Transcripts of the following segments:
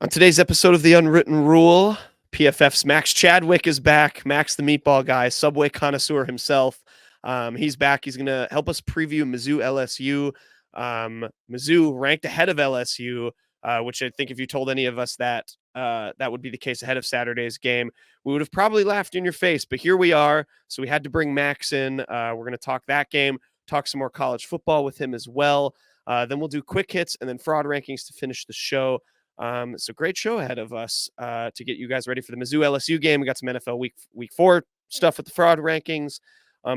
On today's episode of The Unwritten Rule, PFF's Max Chadwick is back. Max, the meatball guy, Subway connoisseur himself. He's back. He's going to help us preview Mizzou LSU. Mizzou ranked ahead of LSU, which I think if you told any of us that that would be the case ahead of Saturday's game, we would have probably laughed in your face. But here we are. So we had to bring Max in. We're going to talk that game, talk some more college football with him as well. Then we'll do quick hits and then fraud rankings to finish the show. It's a great show ahead of us to get you guys ready for the Mizzou LSU game. We got some NFL week 4 stuff with the fraud rankings.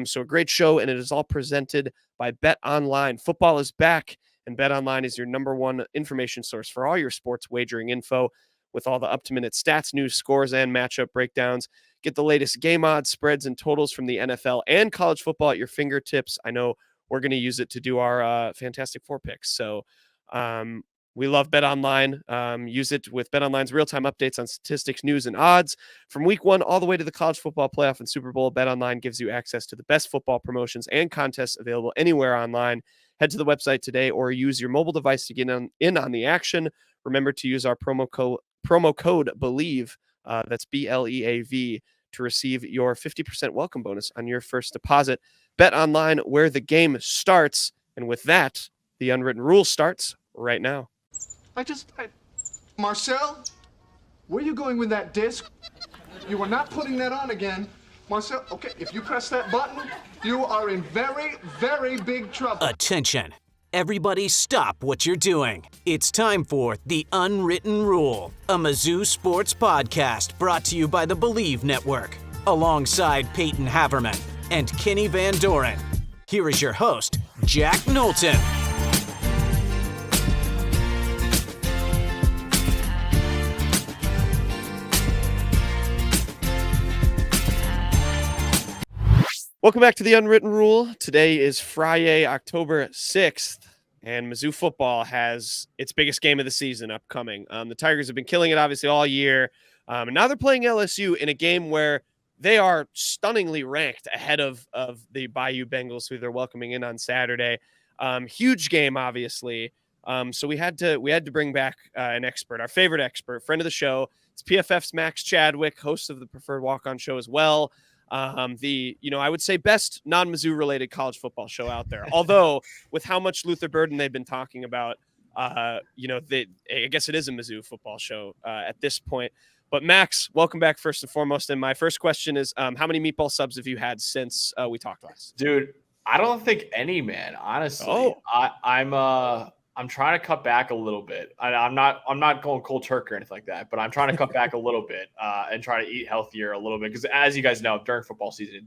So a great show, and it is all presented by Bet Online. Football is back, and Bet Online is your number one information source for all your sports wagering info with all the up-to-minute stats, news, scores, and matchup breakdowns. Get the latest game odds, spreads, and totals from the NFL and college football at your fingertips. I know we're going to use it to do our Fantastic Four picks. So we love Bet Online. Use it with Bet Online's real-time updates on statistics, news, and odds. From week 1 all the way to the college football playoff and Super Bowl, Bet Online gives you access to the best football promotions and contests available anywhere online. Head to the website today or use your mobile device to get in on the action. Remember to use our promo code BELIEVE, that's BLEAV, to receive your 50% welcome bonus on your first deposit. Bet Online, where the game starts. And with that, the Unwritten Rule starts right now. Marcel, where are you going with that disc? You are not putting that on again. Marcel, okay, if you press that button, you are in very, very big trouble. Attention. Everybody stop what you're doing. It's time for The Unwritten Rule, a Mizzou sports podcast brought to you by the Believe Network, alongside Peyton Haverman and Kenny Van Doren. Here is your host, Jack Knowlton. Welcome back to The Unwritten Rule. Today is Friday, October 6th, and Mizzou football has its biggest game of the season upcoming. The Tigers have been killing it, obviously, all year, and now they're playing LSU in a game where they are stunningly ranked ahead of the Bayou Bengals, who they're welcoming in on Saturday. Huge game, obviously. So we had to bring back an expert, our favorite expert, friend of the show. It's PFF's Max Chadwick, host of the Preferred Walk-On Show as well. I would say best non-Mizzou related college football show out there. Although with how much Luther Burden they've been talking about, I guess it is a Mizzou football show at this point. But Max, welcome back first and foremost. And my first question is, how many meatball subs have you had since we talked last? Dude, I don't think any, man. Honestly, I'm trying to cut back a little bit. I'm not going cold turkey or anything like that, but I'm trying to cut back a little bit and try to eat healthier a little bit. Because as you guys know, during football season,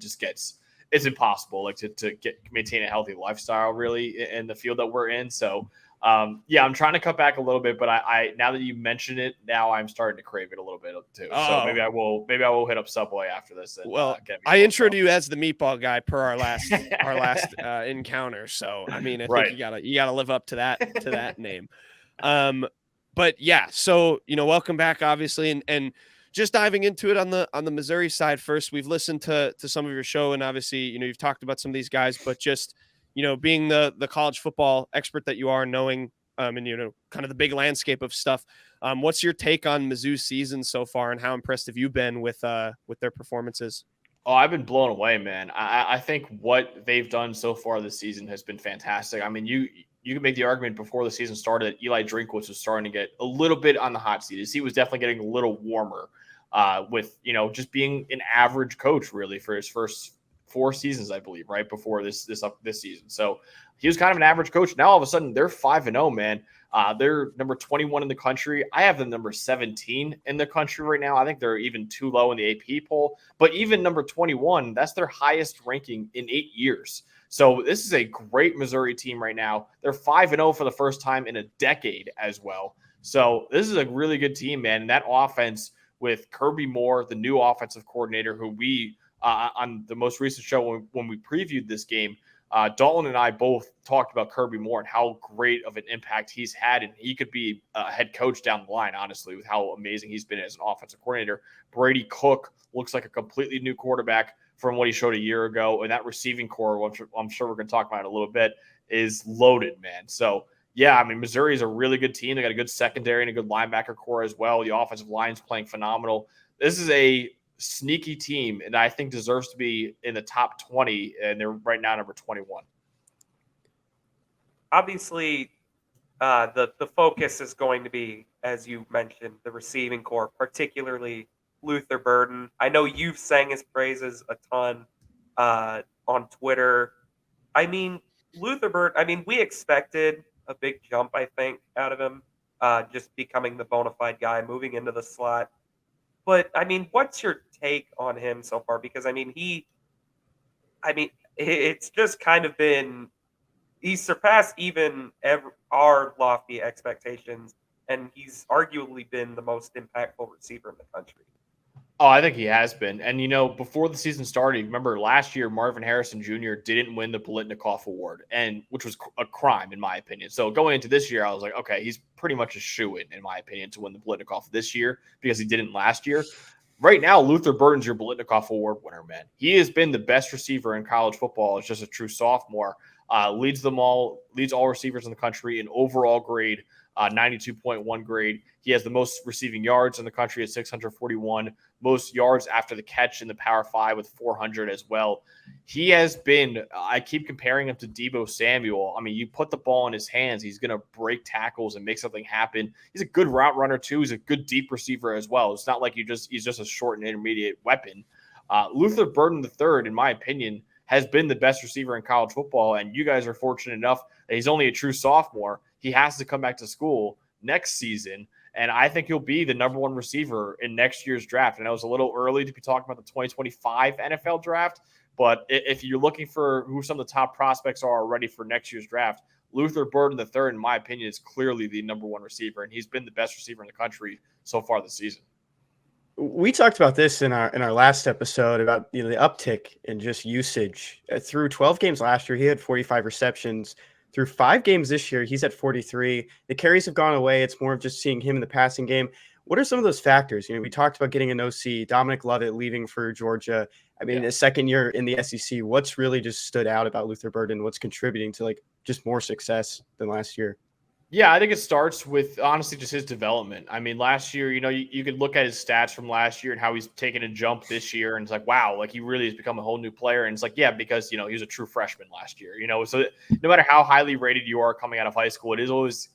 it's impossible to maintain a healthy lifestyle really in the field that we're in. So I'm trying to cut back a little bit, but I now that you mention it, now I'm starting to crave it a little bit too. So maybe I will hit up Subway after this. And, I introed you as the meatball guy per our last encounter. So I mean, I think you gotta live up to that name. But yeah, so welcome back, obviously, and just diving into it on the Missouri side first. We've listened to some of your show, and obviously, you've talked about some of these guys, but just being the college football expert that you are, knowing and kind of the big landscape of stuff. What's your take on Mizzou's season so far, and how impressed have you been with their performances? Oh, I've been blown away, man. I think what they've done so far this season has been fantastic. I mean, you can make the argument before the season started that Eli Drinkwitz was starting to get a little bit on the hot seat. He was definitely getting a little warmer with just being an average coach really for his first 4 seasons, I believe, right before this season. So he was kind of an average coach. Now all of a sudden they're 5-0, man. They're number 21 in the country. I have them number 17 in the country right now. I think they're even too low in the AP poll. But even number 21, that's their highest ranking in 8 years. So this is a great Missouri team right now. They're 5-0 for the first time in a decade as well. So this is a really good team, man. And that offense with Kirby Moore, the new offensive coordinator, who we on the most recent show when we previewed this game, Dalton and I both talked about Kirby Moore and how great of an impact he's had, and he could be a head coach down the line, honestly, with how amazing he's been as an offensive coordinator. Brady Cook looks like a completely new quarterback from what he showed a year ago, and that receiving core, which I'm sure we're going to talk about in a little bit, is loaded, man. So Yeah, I mean, Missouri is a really good team. They got a good secondary and a good linebacker core as well. The offensive line's playing phenomenal. This is a sneaky team, and I think deserves to be in the top 20, and they're right now number 21. Obviously, the focus is going to be, as you mentioned, the receiving core, particularly Luther Burden. I know you've sang his praises a ton on Twitter. I mean, Luther Burden, I mean, we expected a big jump, I think, out of him, just becoming the bona fide guy, moving into the slot. But, I mean, what's your take on him so far? Because, it's just kind of been he's surpassed even our lofty expectations, and he's arguably been the most impactful receiver in the country. Oh, I think he has been. And, before the season started, remember last year, Marvin Harrison Jr. didn't win the Biletnikoff Award, which was a crime, in my opinion. So going into this year, I was like, okay, he's pretty much a shoo-in, in my opinion, to win the Biletnikoff this year because he didn't last year. Right now, Luther Burden's your Biletnikoff Award winner, man. He has been the best receiver in college football. It's just a true sophomore. Leads all receivers in the country in overall grade, 92.1 grade. He has the most receiving yards in the country at 641, most yards after the catch in the Power 5 with 400 as well. He has been, I keep comparing him to Deebo Samuel. I mean, you put the ball in his hands, he's going to break tackles and make something happen. He's a good route runner too. He's a good deep receiver as well. It's not like he's just a short and intermediate weapon. Luther Burden III, in my opinion, has been the best receiver in college football, and you guys are fortunate enough that he's only a true sophomore. He has to come back to school next season, and I think he'll be the number one receiver in next year's draft. And I was a little early to be talking about the 2025 NFL draft, but if you're looking for who some of the top prospects are already for next year's draft, Luther Burden III, in my opinion, is clearly the number one receiver, and he's been the best receiver in the country so far this season. We talked about this in our last episode about the uptick in just usage. Through 12 games last year, he had 45 receptions. Through 5 games this year, he's at 43. The carries have gone away. It's more of just seeing him in the passing game. What are some of those factors? We talked about getting an OC, Dominic Lovett leaving for Georgia. I mean, a second year in the SEC. What's really just stood out about Luther Burden? What's contributing to just more success than last year? Yeah, I think it starts with, honestly, just his development. I mean, last year, you could look at his stats from last year and how he's taken a jump this year. And it's like, wow, he really has become a whole new player. And it's like, yeah, because, he was a true freshman last year, so no matter how highly rated you are coming out of high school, it is always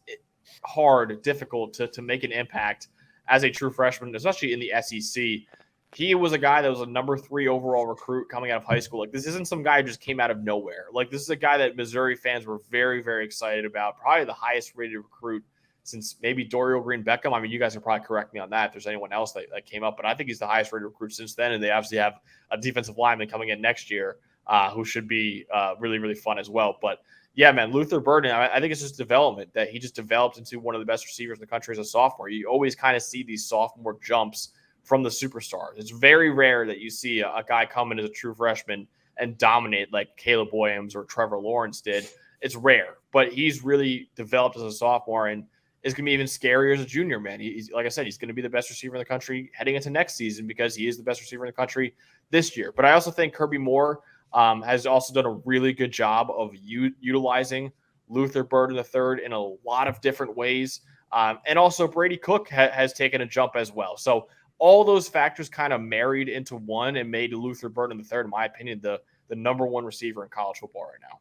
difficult to make an impact as a true freshman, especially in the SEC. He was a guy that was a number 3 overall recruit coming out of high school. This isn't some guy who just came out of nowhere. This is a guy that Missouri fans were very, very excited about. Probably the highest rated recruit since maybe Dorial Green Beckham. I mean, you guys can probably correct me on that if there's anyone else that came up, but I think he's the highest rated recruit since then. And they obviously have a defensive lineman coming in next year who should be really, really fun as well. But yeah, man, Luther Burden, I think it's just development that he just developed into one of the best receivers in the country as a sophomore. You always kind of see these sophomore jumps from the superstars. It's very rare that you see a guy come in as a true freshman and dominate like Caleb Williams or Trevor Lawrence did. It's rare, but he's really developed as a sophomore and is going to be even scarier as a junior, man. He's, like I said, he's going to be the best receiver in the country heading into next season because he is the best receiver in the country this year. But I also think Kirby Moore has also done a really good job of utilizing Luther Burden III in a lot of different ways. And also Brady Cook has taken a jump as well. So all those factors kind of married into one and made Luther Burden III, in my opinion, the number one receiver in college football right now.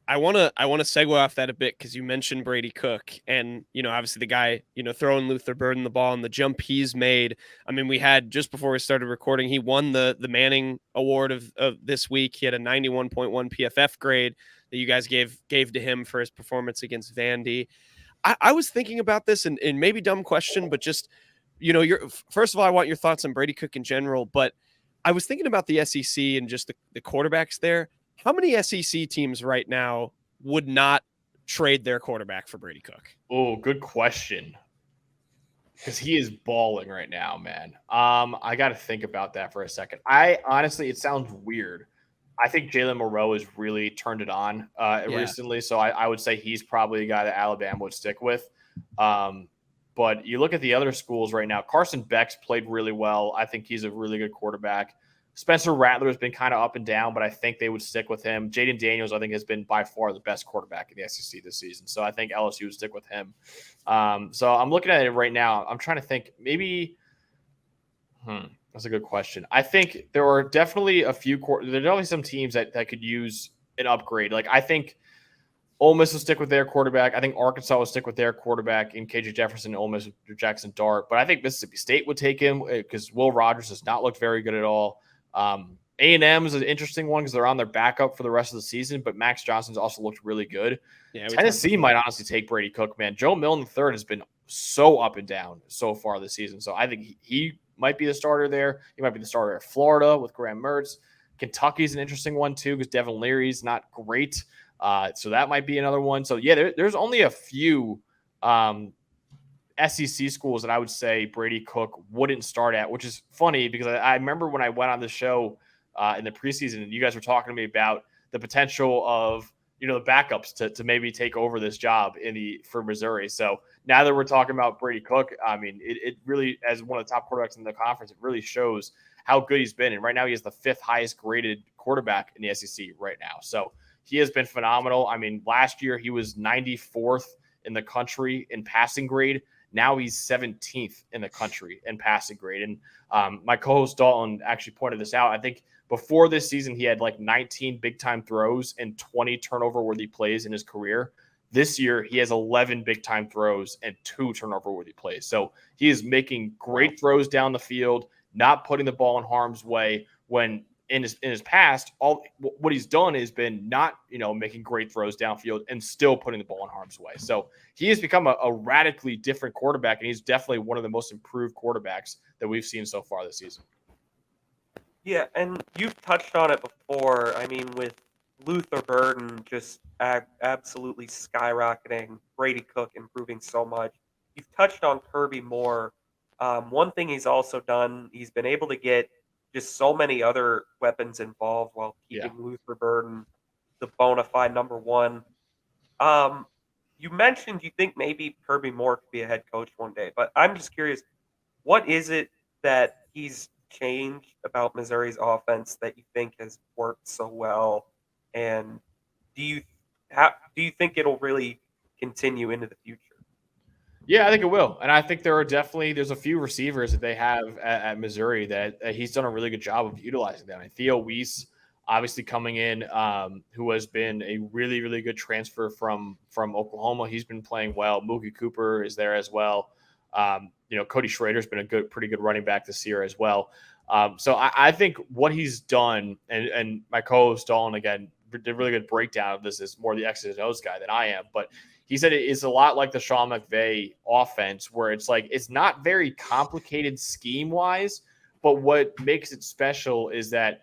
I want to segue off that a bit because you mentioned Brady Cook and, obviously the guy, throwing Luther Burden the ball and the jump he's made. I mean, we had just before we started recording, he won the Manning Award of this week. He had a 91.1 PFF grade that you guys gave to him for his performance against Vandy. I was thinking about this and maybe dumb question, but just, first of all, I want your thoughts on Brady Cook in general, but I was thinking about the SEC and just the quarterbacks there. How many SEC teams right now would not trade their quarterback for Brady Cook? Oh, good question. Because he is balling right now, man. I got to think about that for a second. Honestly, it sounds weird. I think Jalen Moreau has really turned it on recently. So I would say he's probably a guy that Alabama would stick with. But you look at the other schools right now. Carson Beck's played really well. I think he's a really good quarterback. Spencer Rattler has been kind of up and down, but I think they would stick with him. Jayden Daniels, I think, has been by far the best quarterback in the SEC this season. So I think LSU would stick with him. So I'm looking at it right now. I'm trying to think maybe that's a good question. I think there are definitely there's definitely some teams that could use an upgrade. Like I think Ole Miss will stick with their quarterback. I think Arkansas will stick with their quarterback in KJ Jefferson, Ole Miss with Jackson Dart. But I think Mississippi State would take him because Will Rogers does not look very good at all. A&M is an interesting one because they're on their backup for the rest of the season, but Max Johnson's also looked really good. Yeah, Tennessee might honestly take Brady Cook, man. Joe Milton III has been so up and down so far this season. So I think he might be the starter there. He might be the starter at Florida with Graham Mertz. Kentucky's an interesting one too because Devin Leary's not great. So that might be another one. So yeah, there's only a few SEC schools that I would say Brady Cook wouldn't start at, which is funny because I remember when I went on the show in the preseason and you guys were talking to me about the potential of, the backups to maybe take over this job for Missouri. So now that we're talking about Brady Cook, I mean, it really, as one of the top quarterbacks in the conference, it really shows how good he's been. And right now he is the 5th highest graded quarterback in the SEC right now. So he has been phenomenal. I mean, last year he was 94th in the country in passing grade. Now he's 17th in the country in passing grade. And my co-host Dalton actually pointed this out. I think before this season, he had like 19 big-time throws and 20 turnover-worthy plays in his career. This year, he has 11 big-time throws and 2 turnover-worthy plays. So he is making great throws down the field, not putting the ball in harm's way when in his past, what he's done has been not, making great throws downfield and still putting the ball in harm's way. So he has become a radically different quarterback, and he's definitely one of the most improved quarterbacks that we've seen so far this season. Yeah, and you've touched on it before. I mean, with Luther Burden just absolutely skyrocketing, Brady Cook improving so much. You've touched on Kirby Moore. One thing he's also done, he's been able to get just so many other weapons involved while keeping Luther Burden the bona fide number one. You mentioned you think maybe Kirby Moore could be a head coach one day, but I'm just curious, what is it that he's changed about Missouri's offense that you think has worked so well? And do you think it'll really continue into the future? Yeah, I think it will. And I think there's a few receivers that they have at Missouri that he's done a really good job of utilizing them. And Theo Weiss, obviously coming in, who has been a really, really good transfer from Oklahoma. He's been playing well. Mookie Cooper is there as well. Cody Schrader's been pretty good running back this year as well. So I think what he's done, and my co-host Dalton, again, did a really good breakdown of this, is more the X's and O's guy than I am, but he said it is a lot like the Sean McVay offense, where it's like it's not very complicated scheme-wise, but what makes it special is that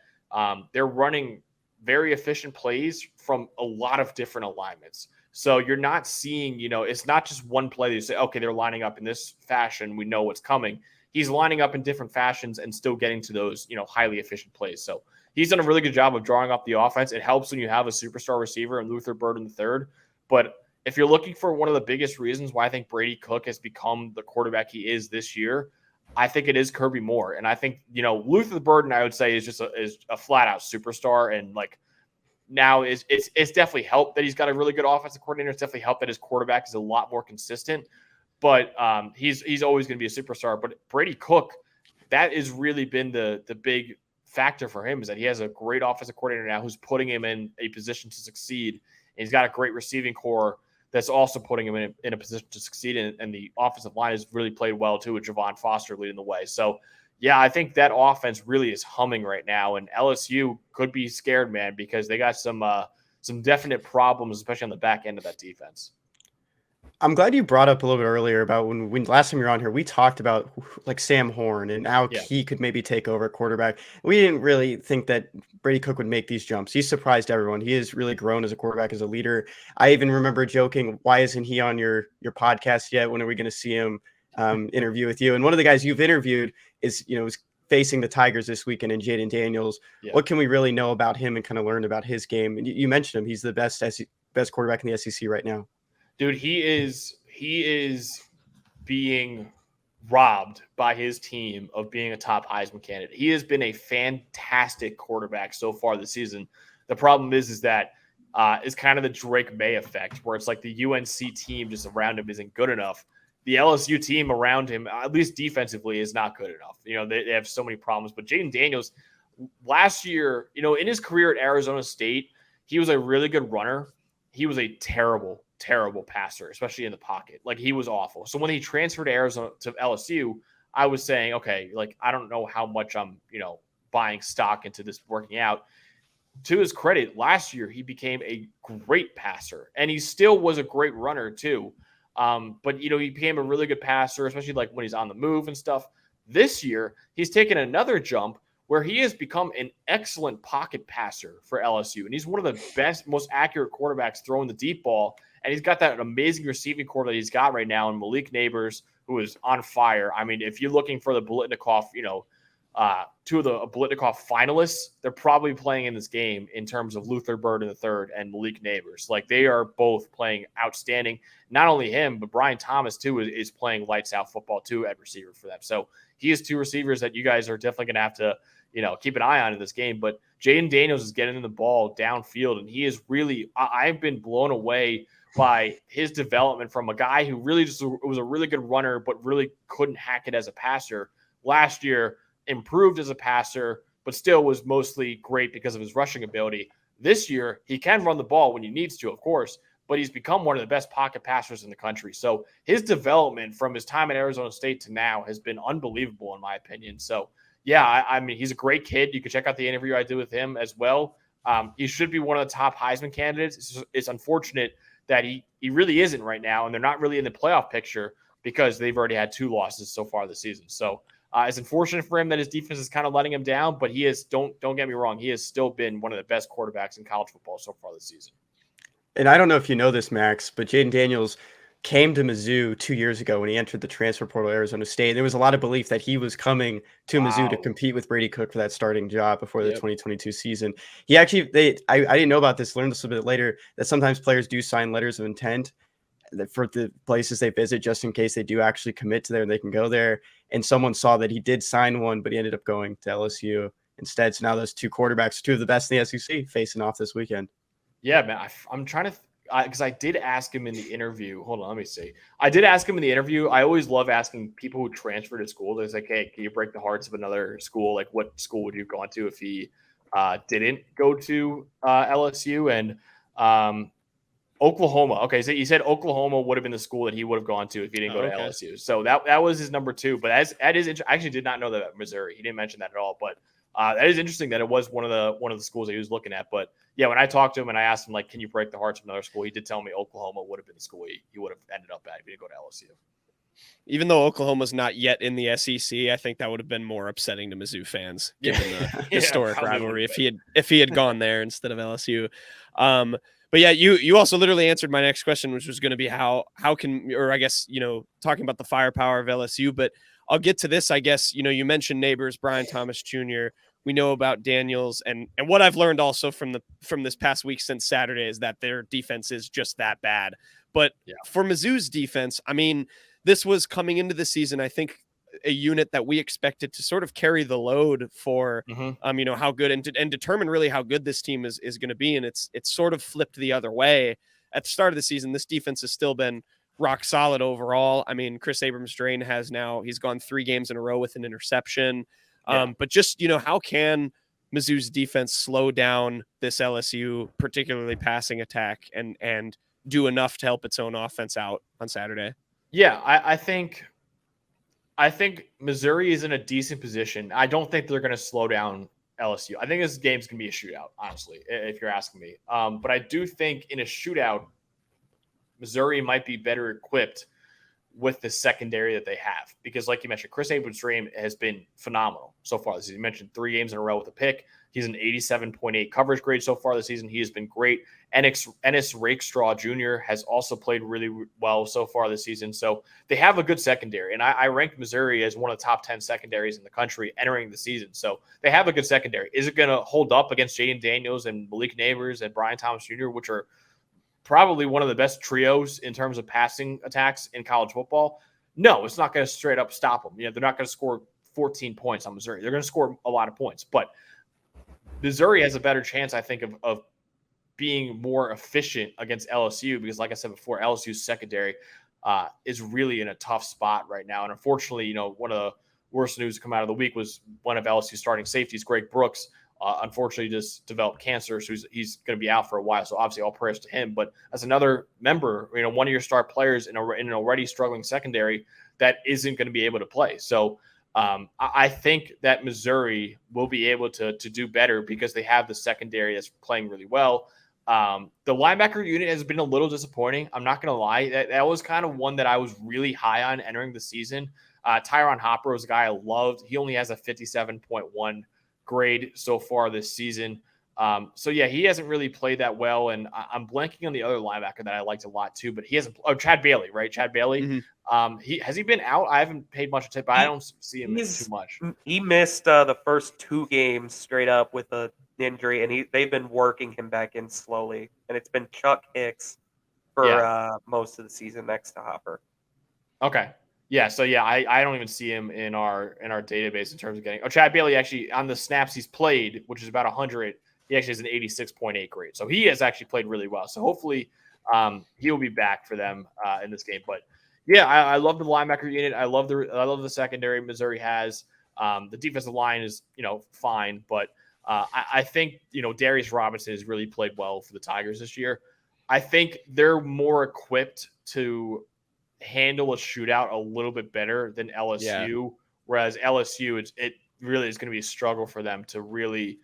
they're running very efficient plays from a lot of different alignments. So you're not seeing, it's not just one play that you say, okay, they're lining up in this fashion, we know what's coming. He's lining up in different fashions and still getting to those, highly efficient plays. So he's done a really good job of drawing up the offense. It helps when you have a superstar receiver in Luther Burden III. But if you're looking for one of the biggest reasons why I think Brady Cook has become the quarterback he is this year, I think it is Kirby Moore. And I think, Luther Burden, I would say, is just a flat out superstar. And like now it's definitely helped that he's got a really good offensive coordinator. It's definitely helped that his quarterback is a lot more consistent. But he's always going to be a superstar. But Brady Cook, that has really been the big factor for him, is that he has a great offensive coordinator now who's putting him in a position to succeed. And he's got a great receiving core that's also putting him in a position to succeed. And the offensive line has really played well, too, with Javon Foster leading the way. So, yeah, I think that offense really is humming right now. And LSU could be scared, man, because they got some definite problems, especially on the back end of that defense. I'm glad you brought up a little bit earlier about when last time you were on here, we talked about like Sam Horn and how he could maybe take over at quarterback. We didn't really think that Brady Cook would make these jumps. He's surprised everyone. He has really grown as a quarterback, as a leader. I even remember joking, why isn't he on your podcast yet? When are we going to see him interview with you? And one of the guys you've interviewed is facing the Tigers this weekend, and Jayden Daniels. Yeah. What can we really know about him and kind of learn about his game? And you mentioned him. He's the best quarterback in the SEC right now. Dude, he is being robbed by his team of being a top Heisman candidate. He has been a fantastic quarterback so far this season. The problem is that it's kind of the Drake May effect, where it's like the UNC team just around him isn't good enough. The LSU team around him, at least defensively, is not good enough. They have so many problems. But Jayden Daniels, last year, in his career at Arizona State, he was a really good runner. He was a terrible passer, especially in the pocket. Like, he was awful. So when he transferred to LSU, I was saying, okay, like, I don't know how much I'm, buying stock into this working out. To his credit, last year he became a great passer, and he still was a great runner too. But he became a really good passer, especially like when he's on the move and stuff. This year, he's taken another jump where he has become an excellent pocket passer for LSU. And he's one of the best, most accurate quarterbacks throwing the deep ball. And he's got that amazing receiving core that he's got right now in Malik Neighbors, who is on fire. I mean, if you're looking for the Biletnikoff, two of the Biletnikoff finalists, they're probably playing in this game in terms of Luther Burden III and Malik Neighbors. Like, they are both playing outstanding. Not only him, but Brian Thomas, too, is playing lights out football, too, at receiver for them. So he has two receivers that you guys are definitely going to have to, keep an eye on in this game. But Jayden Daniels is getting the ball downfield, and he is really – I've been blown away by his development from a guy who really just was a really good runner but really couldn't hack it as a passer. Last year, improved as a passer, but still was mostly great because of his rushing ability. This year, he can run the ball when he needs to, of course, but he's become one of the best pocket passers in the country. So his development from his time at Arizona State to now has been unbelievable, in my opinion. So, yeah, I mean, he's a great kid. You can check out the interview I did with him as well. He should be one of the top Heisman candidates. It's unfortunate that he really isn't right now, and they're not really in the playoff picture because they've already had 2 losses so far this season. So it's unfortunate for him that his defense is kind of letting him down, but he is, don't get me wrong, he has still been one of the best quarterbacks in college football so far this season. And I don't know if you know this, Max, but Jayden Daniels came to Mizzou 2 years ago when he entered the transfer portal at Arizona State. There was a lot of belief that he was coming to Mizzou to compete with Brady Cook for that starting job before the 2022 season. He actually, I didn't know about this, learned this a bit later, that sometimes players do sign letters of intent for the places they visit, just in case they do actually commit to there and they can go there. And someone saw that he did sign one, but he ended up going to LSU instead. So now those 2 quarterbacks, 2 of the best in the SEC, facing off this weekend. Yeah, man, I'm trying to because I did ask him in the interview. Hold on, let me see. I did ask him in the interview. I always love asking people who transfer to school. There's like, hey, can you break the hearts of another school? Like, what school would you have gone to if he didn't go to LSU? And Oklahoma. Okay, so he said Oklahoma would have been the school that he would have gone to if he didn't go to LSU. So that was his number 2. But that is I actually did not know that about Missouri. He didn't mention that at all. But that is interesting that it was one of the schools that he was looking at. But yeah, when I talked to him and I asked him, like, can you break the hearts of another school? He did tell me Oklahoma would have been the school he would have ended up at if he didn't go to LSU. Even though Oklahoma's not yet in the SEC, I think that would have been more upsetting to Mizzou fans, given the historic rivalry if he had gone there instead of LSU. But yeah, you also literally answered my next question, which was going to be how can, or I guess, talking about the firepower of LSU, but I'll get to this. I guess, you mentioned Neighbors, Brian Thomas Jr. We know about Daniels, and what I've learned also from this past week since Saturday is that their defense is just that bad. But for Mizzou's defense, I mean, this was coming into the season, I think, a unit that we expected to sort of carry the load for, how good and determine really how good this team is going to be. And it's sort of flipped the other way. At the start of the season, this defense has still been rock solid overall. I mean, Chris Abrams-Drain he's gone 3 games in a row with an interception. But just, how can Mizzou's defense slow down this LSU, particularly passing attack, and do enough to help its own offense out on Saturday? Yeah, I think Missouri is in a decent position. I don't think they're going to slow down LSU. I think this game's going to be a shootout, honestly, if you're asking me. But I do think in a shootout, Missouri might be better equipped with the secondary that they have. Because like you mentioned, Chris Abrams-Drain has been phenomenal so far this season. You mentioned 3 games in a row with a pick. He's an 87.8 coverage grade so far this season. He has been great. Ennis Rakestraw Jr. has also played really well so far this season. So they have a good secondary. And I ranked Missouri as one of the top 10 secondaries in the country entering the season. So they have a good secondary. Is it going to hold up against Jayden Daniels and Malik Neighbors and Brian Thomas Jr., which are probably one of the best trios in terms of passing attacks in college football? No, it's not going to straight up stop them. They're not going to score 14 points on Missouri. They're going to score a lot of points, but Missouri has a better chance, I think, of being more efficient against LSU because, like I said before, LSU's secondary is really in a tough spot right now. And unfortunately, one of the worst news to come out of the week was one of LSU's starting safeties, Greg Brooks, unfortunately just developed cancer, so he's going to be out for a while. So obviously, all prayers to him. But as another member, one of your star players in an already struggling secondary that isn't going to be able to play. So I think that Missouri will be able to do better because they have the secondary that's playing really well. The linebacker unit has been a little disappointing. I'm not going to lie. That was kind of one that I was really high on entering the season. Tyron Hopper was a guy I loved. He only has a 57.1 grade so far this season. So yeah, he hasn't really played that well. And I'm blanking on the other linebacker that I liked a lot too, but he hasn't. Oh, Chad Bailey, right? Chad Bailey. Mm-hmm. Has he been out? I haven't paid much attention, but I don't see him too much. He missed the first 2 games straight up with an injury, and they've been working him back in slowly. And it's been Chuck Hicks for most of the season next to Hopper. Okay. Yeah, so yeah, I don't even see him in our database in terms of getting. Oh, Chad Bailey actually on the snaps he's played, which is about 100. He actually has an 86.8 grade, so he has actually played really well. So hopefully, he will be back for them in this game. But yeah, I love the linebacker unit. I love the secondary Missouri has. The defensive line is fine, but I think Darius Robinson has really played well for the Tigers this year. I think they're more equipped to handle a shootout a little bit better than LSU, whereas LSU, it really is going to be a struggle for them to really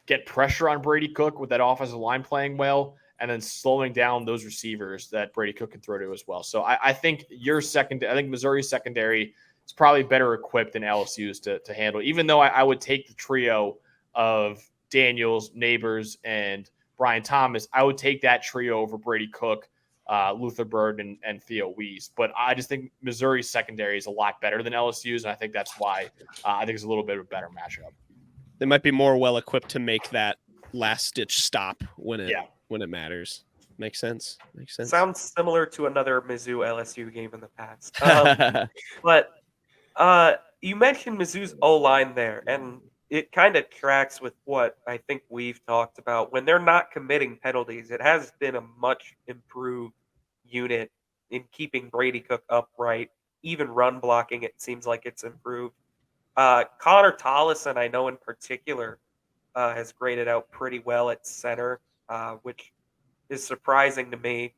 get pressure on Brady Cook with that offensive line playing well and then slowing down those receivers that Brady Cook can throw to as well. So I think Missouri's secondary is probably better equipped than LSU's to handle, even though I would take the trio of Daniels, Neighbors, and Brian Thomas. I would take that trio over Brady Cook, Luther Bird, and Theo Weiss. But I just think Missouri's secondary is a lot better than LSU's, and I think that's why I think it's a little bit of a better matchup. They might be more well-equipped to make that last-ditch stop when it matters. Makes sense. Sounds similar to another Mizzou LSU game in the past. But you mentioned Mizzou's O-line there, and it kind of tracks with what I think we've talked about. When they're not committing penalties, it has been a much improved unit in keeping Brady Cook upright. Even run blocking, it seems like it's improved. Connor Tollison, I know in particular, has graded out pretty well at center, which is surprising to me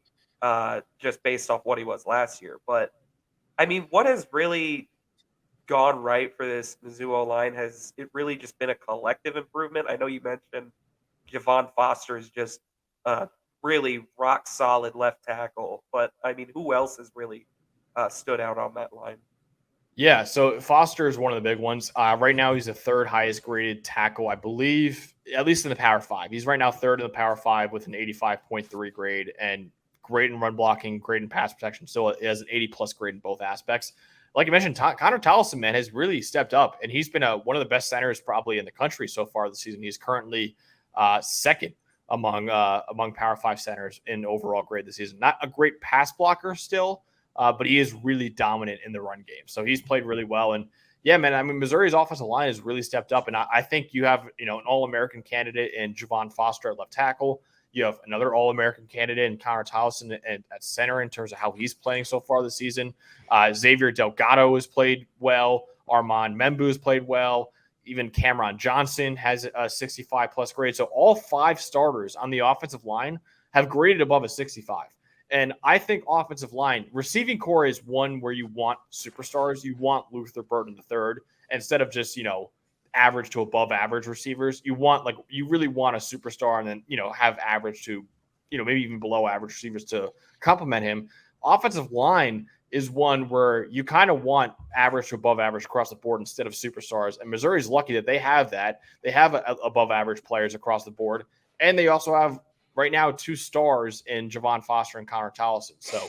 just based off what he was last year. But, I mean, what has really gone right for this Mizzou O-line? Has it really just been a collective improvement? I know you mentioned Javon Foster is just really rock solid left tackle, but I mean, who else has really stood out on that line? Yeah, so Foster is one of the big ones. Right now, he's the 3rd highest graded tackle, I believe, at least in the Power 5. He's right now 3rd in the Power 5 with an 85.3 grade and great in run blocking, great in pass protection. So it has an 80-plus grade in both aspects. Like you mentioned, Connor Tollison, man, has really stepped up, and he's been one of the best centers probably in the country so far this season. He's currently 2nd among Power 5 centers in overall grade this season. Not a great pass blocker still, but he is really dominant in the run game. So he's played really well. And yeah, man, I mean, Missouri's offensive line has really stepped up. And I think you have, an All-American candidate in Javon Foster at left tackle. You have another All-American candidate in Connor Tollison at center in terms of how he's playing so far this season. Xavier Delgado has played well. Armand Membu has played well. Even Cameron Johnson has a 65-plus grade. So all 5 starters on the offensive line have graded above a 65. And I think offensive line, receiving core is one where you want superstars. You want Luther Burden III instead of just, average to above average receivers. You really want a superstar and then, have average to, maybe even below average receivers to complement him. Offensive line is one where you kind of want average to above average across the board instead of superstars. And Missouri's lucky that they have that. They have above average players across the board. And they also have right now 2 stars in Javon Foster and Connor Tollison. So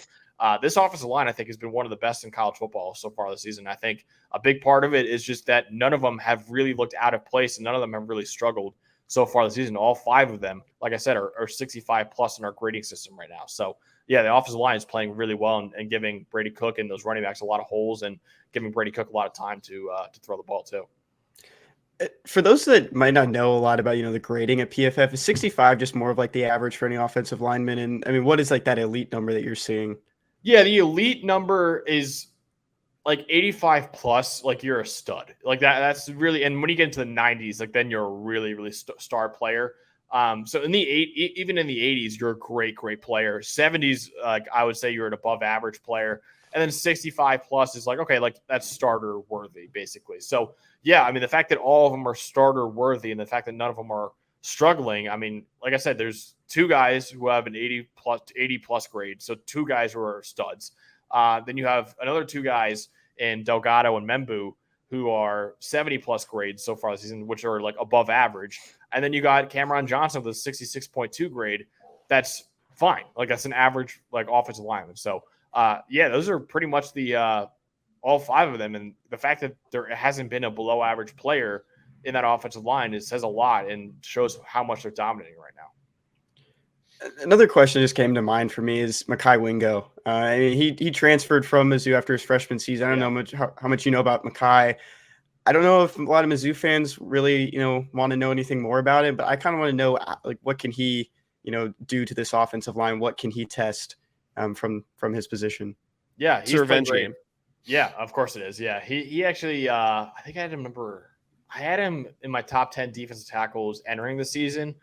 this offensive line, I think, has been one of the best in college football so far this season. I think a big part of it is just that none of them have really looked out of place and none of them have really struggled so far this season. All 5 of them, like I said, are 65 plus in our grading system right now. So yeah, the offensive line is playing really well and giving Brady Cook and those running backs a lot of holes and giving Brady Cook a lot of time to throw the ball too. For those that might not know a lot about, the grading at PFF, is 65 just more of like the average for any offensive lineman? And I mean, what is like that elite number that you're seeing? Yeah, the elite number is like 85 plus, like you're a stud. Like that's really, and when you get into the 90s, like then you're a really, really star player. So even in the 80s, you're a great player. 70s, like I would say you're an above average player. And then 65 plus is like, okay, like that's starter worthy, basically. So yeah, I mean, the fact that all of them are starter worthy and the fact that none of them are struggling. I mean, like I said, there's two guys who have an 80 plus grade. So two guys who are studs. Then you have another two guys in Delgado and Membu who are 70 plus grades so far this season, which are like above average. And then you got Cameron Johnson with a 66.2 grade. That's fine. Like that's an average like offensive lineman. So yeah, those are pretty much the all five of them. And the fact that there hasn't been a below average player in that offensive line says a lot and shows how much they're dominating right now. Another question just came to mind for me is Mekhi Wingo. I mean, he transferred from Mizzou after his freshman season. I don't know how much you know about Mekhi. I don't know if a lot of Mizzou fans really, want to know anything more about it, but I kind of want to know, like, what can he, do to this offensive line? What can he test from his position? Yeah, it's a revenge game. Yeah, of course it is. Yeah, he actually, I think I had him in my top 10 defensive tackles entering the season.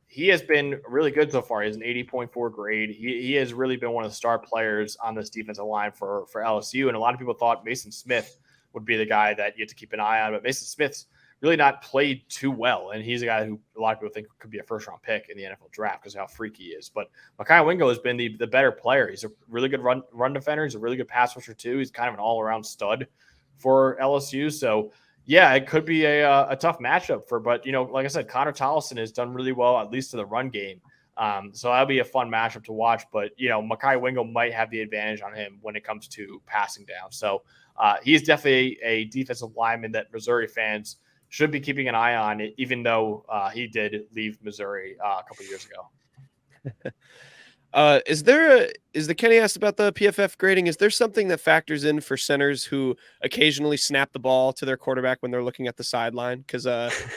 He has been really good so far. He has an 80.4 grade. He has really been one of the star players on this defensive line for LSU. And a lot of people thought Mason Smith would be the guy that you have to keep an eye on, but Mason Smith's really not played too well. And he's a guy who a lot of people think could be a first round pick in the NFL draft because of how freaky he is. But Mekhi Wingo has been the better player. He's a really good run defender. He's a really good pass rusher too. He's kind of an all around stud for LSU. So yeah, it could be a tough matchup but like I said, Connor Tollison has done really well, at least to the run game. So that'll be a fun matchup to watch, but Mekhi Wingo might have the advantage on him when it comes to passing down. So he's definitely a defensive lineman that Missouri fans should be keeping an eye on, even though he did leave Missouri a couple of years ago. Is the Kenny asked about the PFF grading? Is there something that factors in for centers who occasionally snap the ball to their quarterback when they're looking at the sideline? Because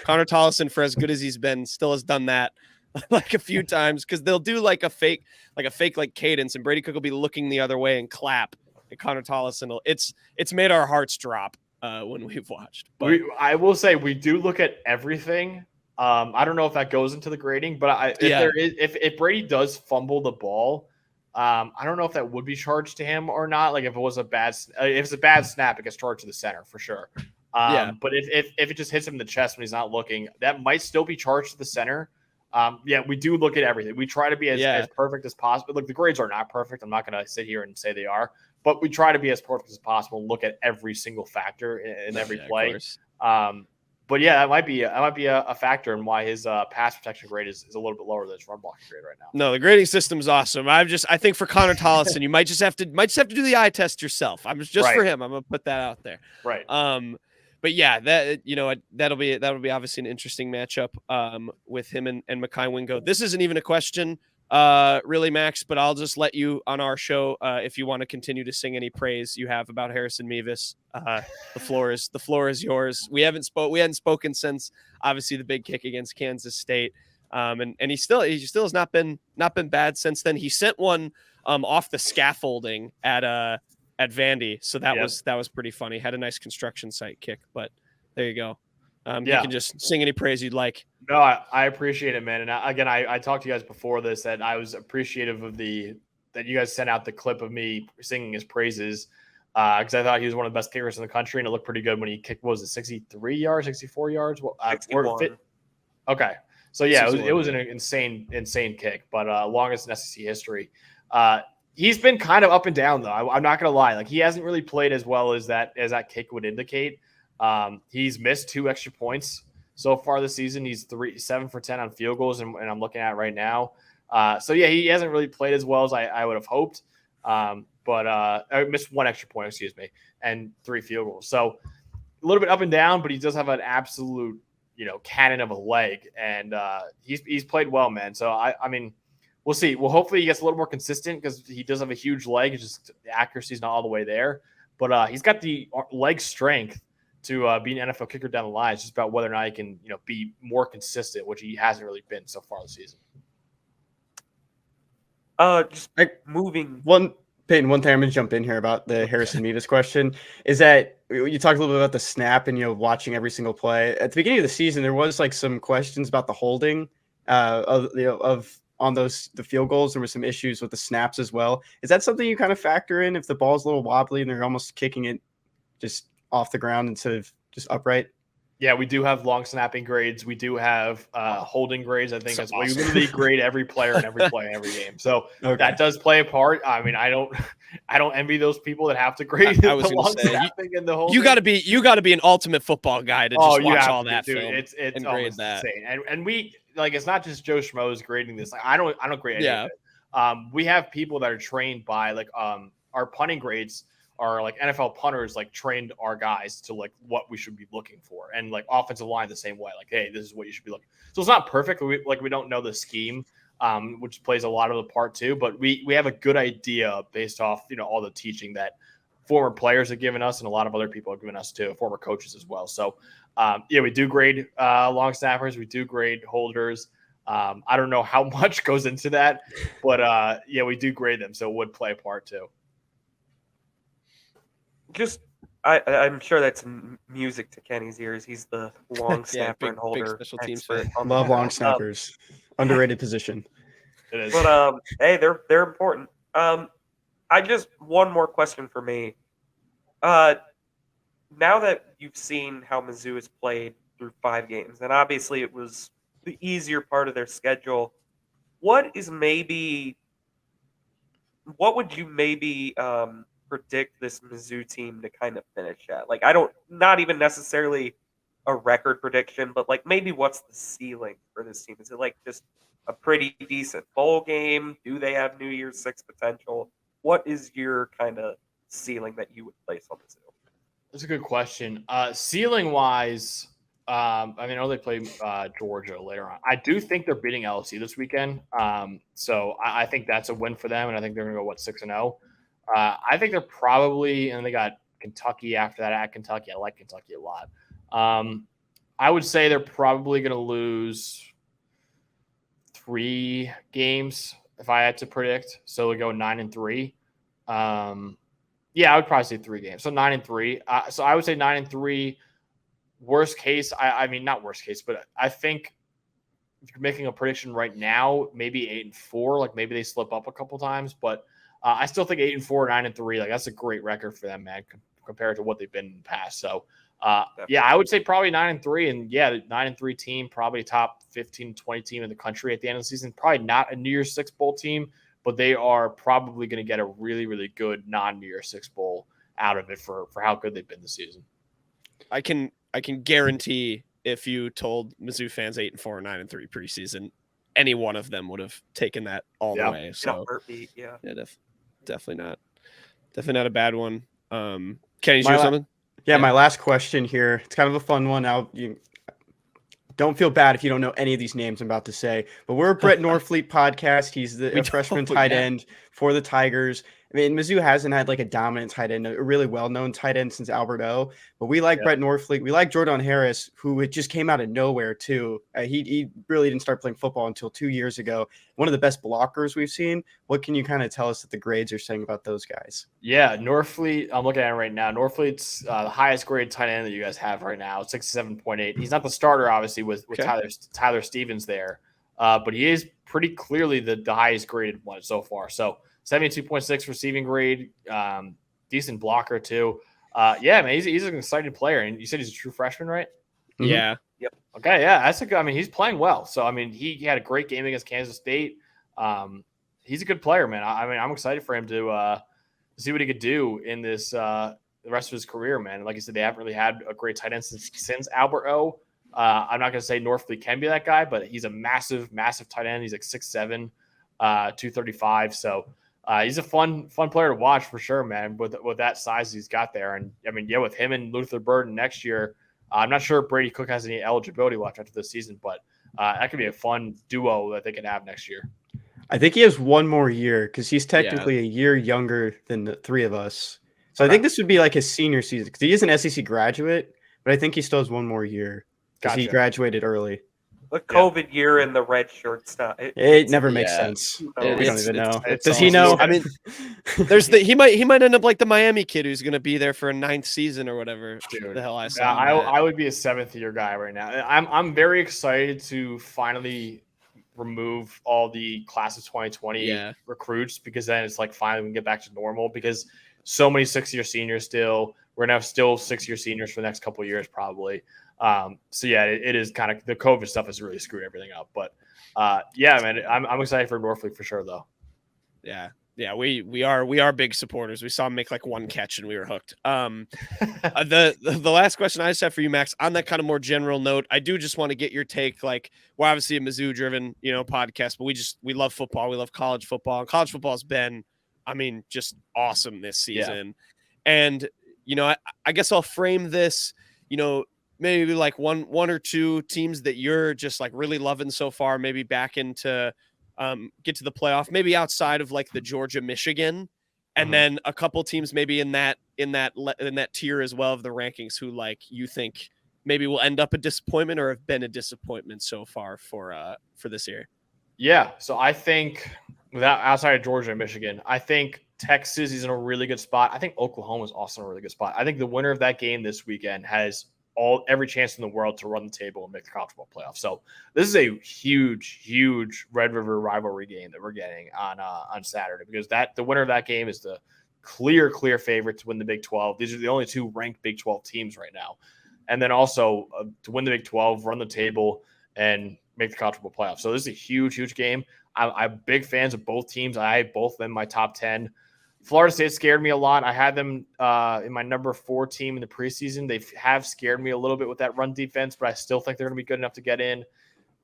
Connor Tollison, for as good as he's been, still has done that like a few times. Because they'll do like a fake cadence, and Brady Cook will be looking the other way and clap. And Connor Tollison, it's made our hearts drop when we've watched. But I will say we do look at everything. I don't know if that goes into the grading, but if Brady does fumble the ball, I don't know if that would be charged to him or not. Like if it's a bad snap, it gets charged to the center for sure. But if it just hits him in the chest when he's not looking, that might still be charged to the center. We do look at everything. We try to be as perfect as possible. Look, the grades are not perfect. I'm not going to sit here and say they are, but we try to be as perfect as possible and look at every single factor in every play. But yeah, that might be a factor in why his pass protection grade is a little bit lower than his run blocking grade right now. No, the grading system's awesome. I think for Connor Tollison, you might just have to do the eye test yourself. For him. I'm gonna put that out there. Right. But yeah, that'll be obviously an interesting matchup with him and Mekhi Wingo. This isn't even a question, really, Max, but I'll just let you on our show if you want to continue to sing any praise you have about Harrison Mevis. The floor is yours. We hadn't spoken since obviously the big kick against Kansas State, and he still has not been bad since then. He sent one off the scaffolding at Vandy, so that was pretty funny. Had a nice construction site kick, but there you go. You can just sing any praise you'd like. No, I appreciate it, man. And I talked to you guys before this that I was appreciative of that you guys sent out the clip of me singing his praises because I thought he was one of the best kickers in the country, and it looked pretty good when he kicked. What was it, 63 yards, 64 yards? Okay, so yeah, it was an insane kick, but longest in SEC history. He's been kind of up and down though. I'm not gonna lie, like he hasn't really played as well as that kick would indicate. He's missed 2 extra points so far this season. He's 7 for 10 on field goals, and I'm looking at it right now. So yeah, he hasn't really played as well as I would have hoped. But I missed 1 extra point, and 3 field goals. So a little bit up and down, but he does have an absolute, cannon of a leg, and he's played well, man. So I mean, we'll see. Well, hopefully he gets a little more consistent because he does have a huge leg. It's just the accuracy is not all the way there. But he's got the leg strength to be an NFL kicker down the line. It's just about whether or not he can, be more consistent, which he hasn't really been so far this season. Moving Peyton, one thing I'm going to jump in here about the Harrison Mevis question is that you talked a little bit about the snap and, watching every single play. At the beginning of the season, there was like some questions about the holding on the field goals. There were some issues with the snaps as well. Is that something you kind of factor in if the ball's a little wobbly and they're almost kicking it just off the ground instead of just upright? Yeah, we do have long snapping grades. We do have holding grades. I think we literally grade every player and every play in every game. So that does play a part. I mean, I don't envy those people that have to grade the long snapping and the holding. You got to be an ultimate football guy to just watch all that film and grade that. Insane. And we it's not just Joe Schmoes grading this. Like, I don't grade any of it. We have people that are trained by our punting grades. Are NFL punters trained our guys to what we should be looking for, and offensive line the same way. Hey, this is what you should be looking. So it's not perfect. We don't know the scheme, which plays a lot of the part too. But we have a good idea based off all the teaching that former players have given us, and a lot of other people have given us too, former coaches as well. So we do grade long snappers. We do grade holders. I don't know how much goes into that, but we do grade them, so it would play a part too. I'm sure that's music to Kenny's ears. He's the long snapper and holder. Big special teams fan. Love long snappers. Underrated position. It is. But hey, they're important. One more question for me. Now that you've seen how Mizzou has played through 5 games, and obviously it was the easier part of their schedule, what would you maybe predict this Mizzou team to kind of finish at? Not even necessarily a record prediction, but maybe what's the ceiling for this team? Is it just a pretty decent bowl game? Do they have New Year's Six potential? What is your kind of ceiling that you would place on Mizzou? That's a good question. Ceiling wise, I know they play Georgia later on. I do think they're beating LSU this weekend. So I think that's a win for them, and I think they're going to go 6-0. I think they're probably, and they got Kentucky after that at Kentucky. I like Kentucky a lot. I would say they're probably going to lose 3 games if I had to predict. So they'll go 9-3. I would probably say 3 games. So 9-3. So I would say 9-3. Worst case, not worst case, but I think if you're making a prediction right now, maybe 8-4. Maybe they slip up a couple times, but I still think 8-4, 9-3. That's a great record for them, man, compared to what they've been in the past. So, I would say probably 9-3, and the 9-3 team, probably top 15, 20 team in the country at the end of the season. Probably not a New Year's Six bowl team, but they are probably going to get a really, really good non-New Year's Six bowl out of it for how good they've been this season. I can guarantee if you told Mizzou fans 8-4 or 9-3 preseason, any one of them would have taken that all the way. So definitely not a bad one. Kenny, you something? My last question here. It's kind of a fun one. You don't feel bad if you don't know any of these names I'm about to say, but we're a Brett Norfleet podcast. He's a freshman tight end for the Tigers. Mizzou hasn't had a dominant tight end, a really well-known tight end since Albert O. But we like Brett Norfleet. We like Jordan Harris, who just came out of nowhere too. He really didn't start playing football until 2 years ago. One of the best blockers we've seen. What can you kind of tell us that the grades are saying about those guys? Yeah, Norfleet. I'm looking at it right now. Norfleet's the highest grade tight end that you guys have right now, 67.8. He's not the starter, obviously, with Tyler Stevens there, but he is pretty clearly the highest graded one so far. So 72.6 receiving grade, decent blocker too. Man, he's an exciting player. And you said he's a true freshman, right? Mm-hmm. Yeah. Yep. Okay, yeah, that's a good. He's playing well. So he had a great game against Kansas State. He's a good player, man. I'm excited for him to see what he could do in this the rest of his career, man. Like I said, they haven't really had a great tight end since Albert O. I'm not going to say Norfleet can be that guy, but he's a massive, massive tight end. He's 6'7", 235. So. He's a fun player to watch for sure, man, with that size he's got there. And, with him and Luther Burden next year, I'm not sure if Brady Cook has any eligibility left after this season, but that could be a fun duo that they can have next year. I think he has one more year because he's technically a year younger than the three of us. So I think this would be like his senior season because he is an SEC graduate, but I think he still has one more year because he graduated early. The COVID year and the red shirt stuff. It never makes sense. We don't even know. Does he know? I mean, he might end up like the Miami kid who's going to be there for a 9th season or whatever. Dude, the hell I saw. I would be a 7th-year guy right now. I'm very excited to finally remove all the class of 2020 recruits because then it's like finally we can get back to normal because so many 6-year seniors still. We're going to have still 6-year seniors for the next couple of years probably. So yeah, it is kind of the COVID stuff has really screwed everything up. But yeah, man, I'm excited for Norfleet for sure though. Yeah, we are big supporters. We saw him make like one catch and we were hooked. The last question I just have for you, Max, on that kind of more general note, I do just want to get your take. Like, we're obviously a Mizzou driven, podcast, but we love football. We love college football, and college football has been, I mean, just awesome this season. Yeah. And I guess I'll frame this, maybe like one or two teams that you're just like really loving so far, maybe back into get to the playoff, maybe outside of like the Georgia, Michigan, and then a couple teams maybe in that tier as well of the rankings who like you think maybe will end up a disappointment or have been a disappointment so far for this year. Yeah, so I think without outside of Georgia and Michigan, I think Texas is in a really good spot. I think Oklahoma is also in a really good spot. I think the winner of that game this weekend has every chance in the world to run the table and make the college football playoff. So this is a huge Red River rivalry game that we're getting on Saturday because the winner of that game is the clear favorite to win the Big 12. These are the only two ranked Big 12 teams right now. And then also to win the Big 12, run the table, and make the college football playoff. So this is a huge game. I'm big fans of both teams. I have both of them in my top 10. Florida State scared me a lot. I had them in my number 4 team in the preseason. They have scared me a little bit with that run defense, but I still think they're going to be good enough to get in.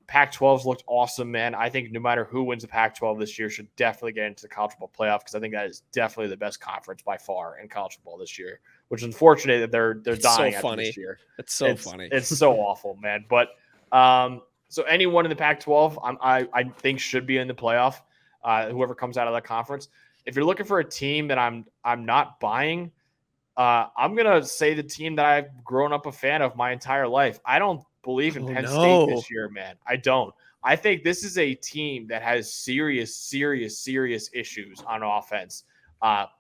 Pac-12's looked awesome, man. I think no matter who wins the Pac-12 this year should definitely get into the college football playoff because I think that is definitely the best conference by far in college football this year, which is unfortunate that they're dying after this year. It's so funny. It's so awful, man. But so anyone in the Pac-12 I think should be in the playoff, whoever comes out of that conference. If you're looking for a team that I'm not buying, I'm going to say the team that I've grown up a fan of my entire life. I don't believe in Penn State this year, man. I don't. I think this is a team that has serious issues on offense.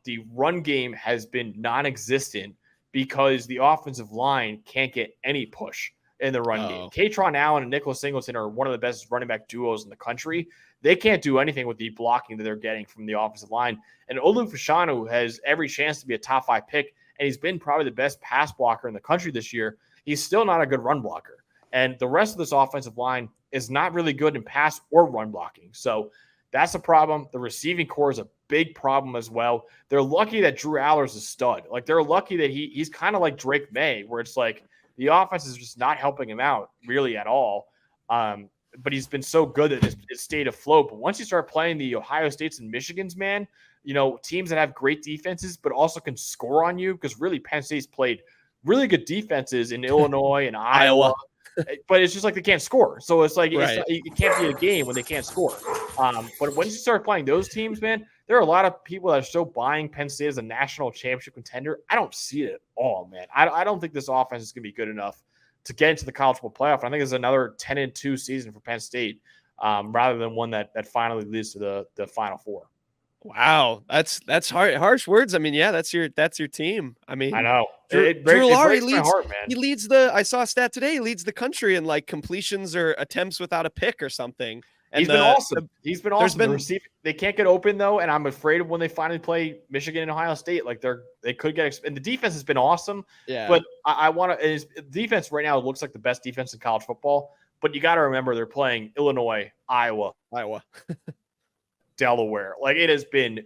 The run game has been non-existent because the offensive line can't get any push in the run game. Katron Allen and Nicholas Singleton are one of the best running back duos in the country. They can't do anything with the blocking that they're getting from the offensive line. And Olu Fashanu has every chance to be a top 5 pick, and he's been probably the best pass blocker in the country this year. He's still not a good run blocker. And the rest of this offensive line is not really good in pass or run blocking. So that's a problem. The receiving core is a big problem as well. They're lucky that Drew Aller's a stud. Like, they're lucky that he's kind of like Drake May, where it's like the offense is just not helping him out really at all. But he's been so good that it stayed afloat. But once you start playing the Ohio States and Michigans, man, teams that have great defenses but also can score on you, because really Penn State's played really good defenses in Illinois and Iowa. But it's just like they can't score. So it's like it can't be a game when they can't score. But once you start playing those teams, man, there are a lot of people that are still buying Penn State as a national championship contender. I don't see it at all, man. I don't think this offense is going to be good enough to get into the college football playoff. I think it's another 10-2 season for Penn State, rather than one that finally leads to the Final Four. Wow, that's harsh words. I mean, yeah, that's your team. I mean, I know. Drew Lowery leads. Heart, man. He leads I saw a stat today. He leads the country in like completions or attempts without a pick or something. And he's been awesome. He's been awesome. They can't get open though, and I'm afraid of when they finally play Michigan and Ohio State. Like they could get. And the defense has been awesome. Yeah. But I want to. His defense right now looks like the best defense in college football. But you got to remember they're playing Illinois, Iowa, Delaware. Like, it has been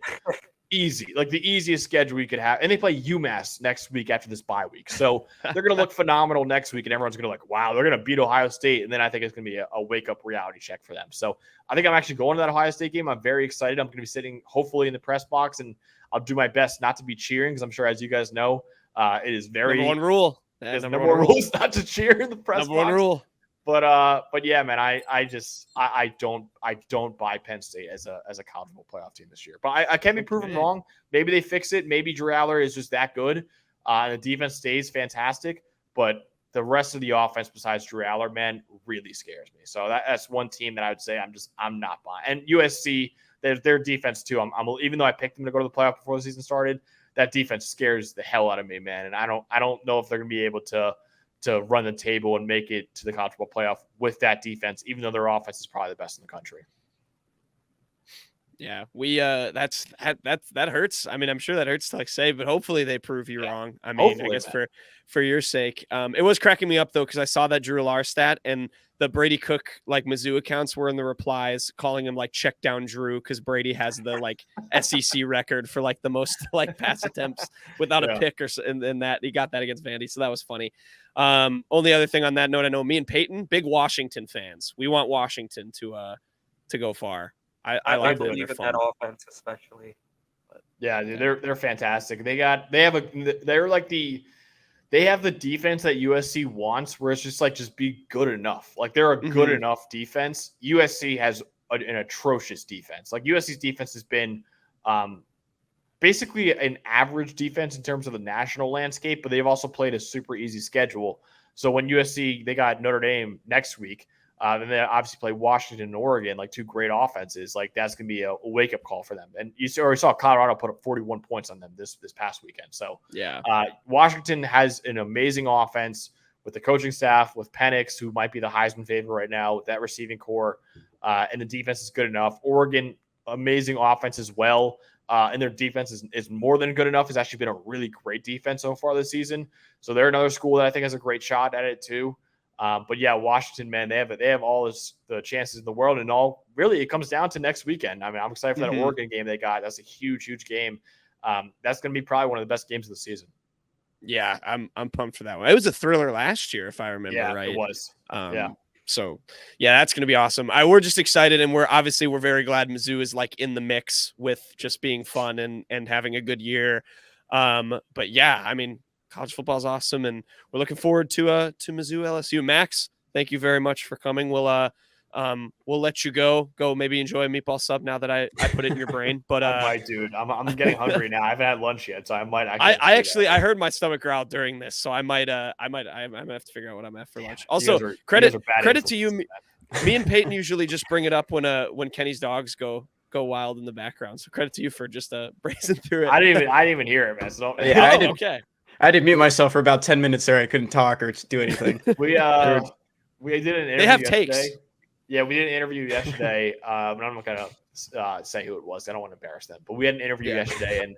easy, like the easiest schedule you could have. And they play UMass next week after this bye week. So they're going to look phenomenal next week, and everyone's going to like, wow, they're going to beat Ohio State. And then I think it's going to be a wake-up reality check for them. So I think I'm actually going to that Ohio State game. I'm very excited. I'm going to be sitting hopefully in the press box, and I'll do my best not to be cheering because I'm sure, as you guys know, it is very – number one rule. Number one rule is not to cheer in the press box. Number one rule. But yeah, man, I don't buy Penn State as a college football playoff team this year. But I can be proven wrong. Maybe they fix it. Maybe Drew Aller is just that good. And the defense stays fantastic, but the rest of the offense besides Drew Aller, man, really scares me. So that's one team that I would say I'm not buying. And USC, their defense too. I'm even though I picked them to go to the playoff before the season started, that defense scares the hell out of me, man. And I don't know if they're gonna be able to run the table and make it to the college football playoff with that defense, even though their offense is probably the best in the country. Yeah, we that hurts. I mean, I'm sure that hurts to say, but hopefully they prove you wrong. I mean, I guess for your sake. It was cracking me up though, because I saw that Drew Aller stat and the Brady Cook Mizzou accounts were in the replies calling him check down Drew because Brady has the SEC record for the most pass attempts without a pick and that he got that against Vandy. So that was funny. Only other thing on that note, I know me and Peyton, big Washington fans. We want Washington to go far. I like believe in that offense, especially. But, yeah, dude, they're fantastic. They have the defense that USC wants, where it's just be good enough. They're a good enough defense. USC has an atrocious defense. USC's defense has been basically an average defense in terms of the national landscape, but they've also played a super easy schedule. So when USC, they got Notre Dame next week. And they obviously play Washington and Oregon, two great offenses. That's going to be a wake-up call for them. And you already saw Colorado put up 41 points on them this past weekend. So yeah, Washington has an amazing offense with the coaching staff, with Penix, who might be the Heisman favorite right now, with that receiving core, and the defense is good enough. Oregon, amazing offense as well. And their defense is more than good enough. It's actually been a really great defense so far this season. So they're another school that I think has a great shot at it too. But yeah, Washington, man, they have all the chances in the world, and really it comes down to next weekend. I mean, I'm excited for that Oregon game they got. That's a huge game. That's going to be probably one of the best games of the season. Yeah, I'm pumped for that one. It was a thriller last year, if I remember right. It was. So yeah, that's going to be awesome. We're just excited, and we're very glad Mizzou is in the mix with just being fun and having a good year. But yeah, I mean, college football is awesome, and we're looking forward to Mizzou LSU. Max, thank you very much for coming. We'll let you go maybe enjoy a meatball sub now that I put it in your brain. But I might, dude. I'm getting hungry now. I haven't had lunch yet, so I might. I heard my stomach growl during this, so I might have to figure out what I'm at for lunch. Also, credit to you. Me and Peyton usually just bring it up when Kenny's dogs go wild in the background. So credit to you for just breezing through it. I didn't even hear it, man. So okay. I did mute myself for about 10 minutes there. I couldn't talk or do anything. We did an interview. They have yesterday. takes. Yeah, we did an interview yesterday. But I'm not going to say who it was. I don't want to embarrass them. But we had an interview yesterday, and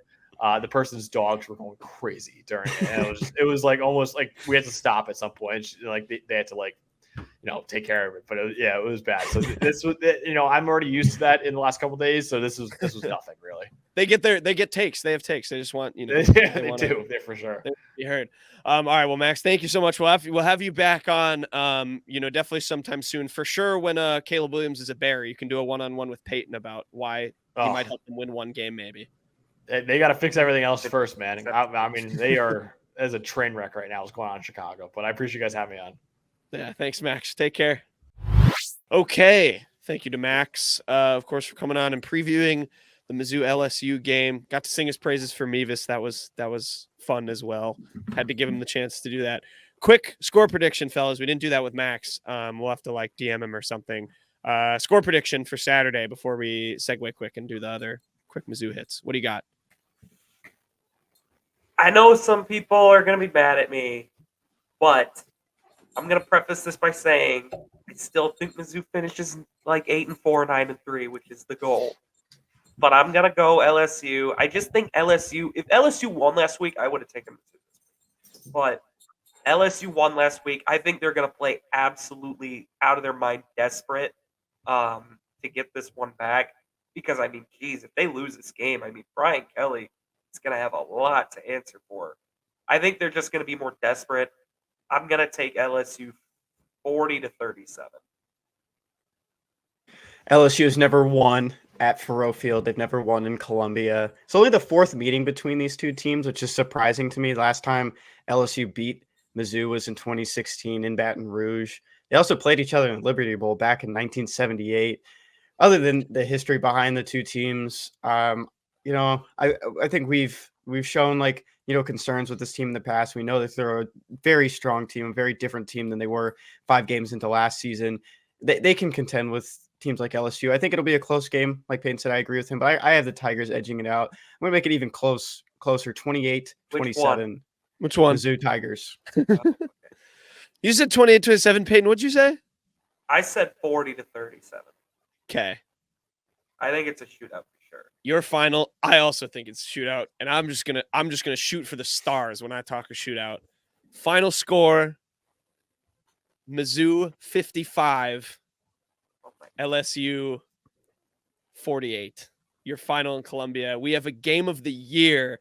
the person's dogs were going crazy during it. And it was almost we had to stop at some point. They had to take care of it. But it was bad. So this was, I'm already used to that in the last couple of days. So this was nothing really. They get takes. They have takes. They just want, they do. They're for sure. You heard. All right. Well, Max, thank you so much. We'll have you back on, definitely sometime soon for sure. When Caleb Williams is a Bear, you can do a one-on-one with Peyton about why he might help them win one game, maybe. They got to fix everything else first, man. I mean, they are as a train wreck right now. What's going on in Chicago? But I appreciate you guys having me on. Yeah. Thanks, Max. Take care. Okay. Thank you to Max, of course, for coming on and previewing the Mizzou LSU game. Got to sing his praises for Mevis. That was fun as well. Had to give him the chance to do that. Quick score prediction, fellas. We didn't do that with Max. We'll have to DM him or something. Score prediction for Saturday before we segue quick and do the other quick Mizzou hits. What do you got? I know some people are going to be mad at me, but I'm going to preface this by saying I still think Mizzou finishes 8-4, 9-3, which is the goal. But I'm going to go LSU. I just think LSU, if LSU won last week, I would have taken Mizzou. But LSU won last week. I think they're going to play absolutely out of their mind, desperate to get this one back. Because, geez, if they lose this game, Brian Kelly is going to have a lot to answer for. I think they're just going to be more desperate. I'm going to take LSU 40-37. LSU has never won at Faurot Field. They've never won in Columbia. It's only the fourth meeting between these two teams, which is surprising to me. Last time LSU beat Mizzou was in 2016 in Baton Rouge. They also played each other in the Liberty Bowl back in 1978. Other than the history behind the two teams, you know, I think we've shown like, you know, concerns with this team in the past. We know that they're a very strong team, a very different team than they were 5 games into last season. They can contend with teams like LSU. I think it'll be a close game. Like Peyton said, I agree with him, but I have the Tigers edging it out. I'm going to make it even closer, 28-27. Which one? Mizzou Tigers. You said 28-27, Peyton. What'd you say? I said 40-37. Okay. I think it's a shootout for sure. Your final, I also think it's shootout, and I'm just gonna shoot for the stars when I talk a shootout. Final score: Mizzou 55, LSU 48. Your final in Columbia. We have a game of the year,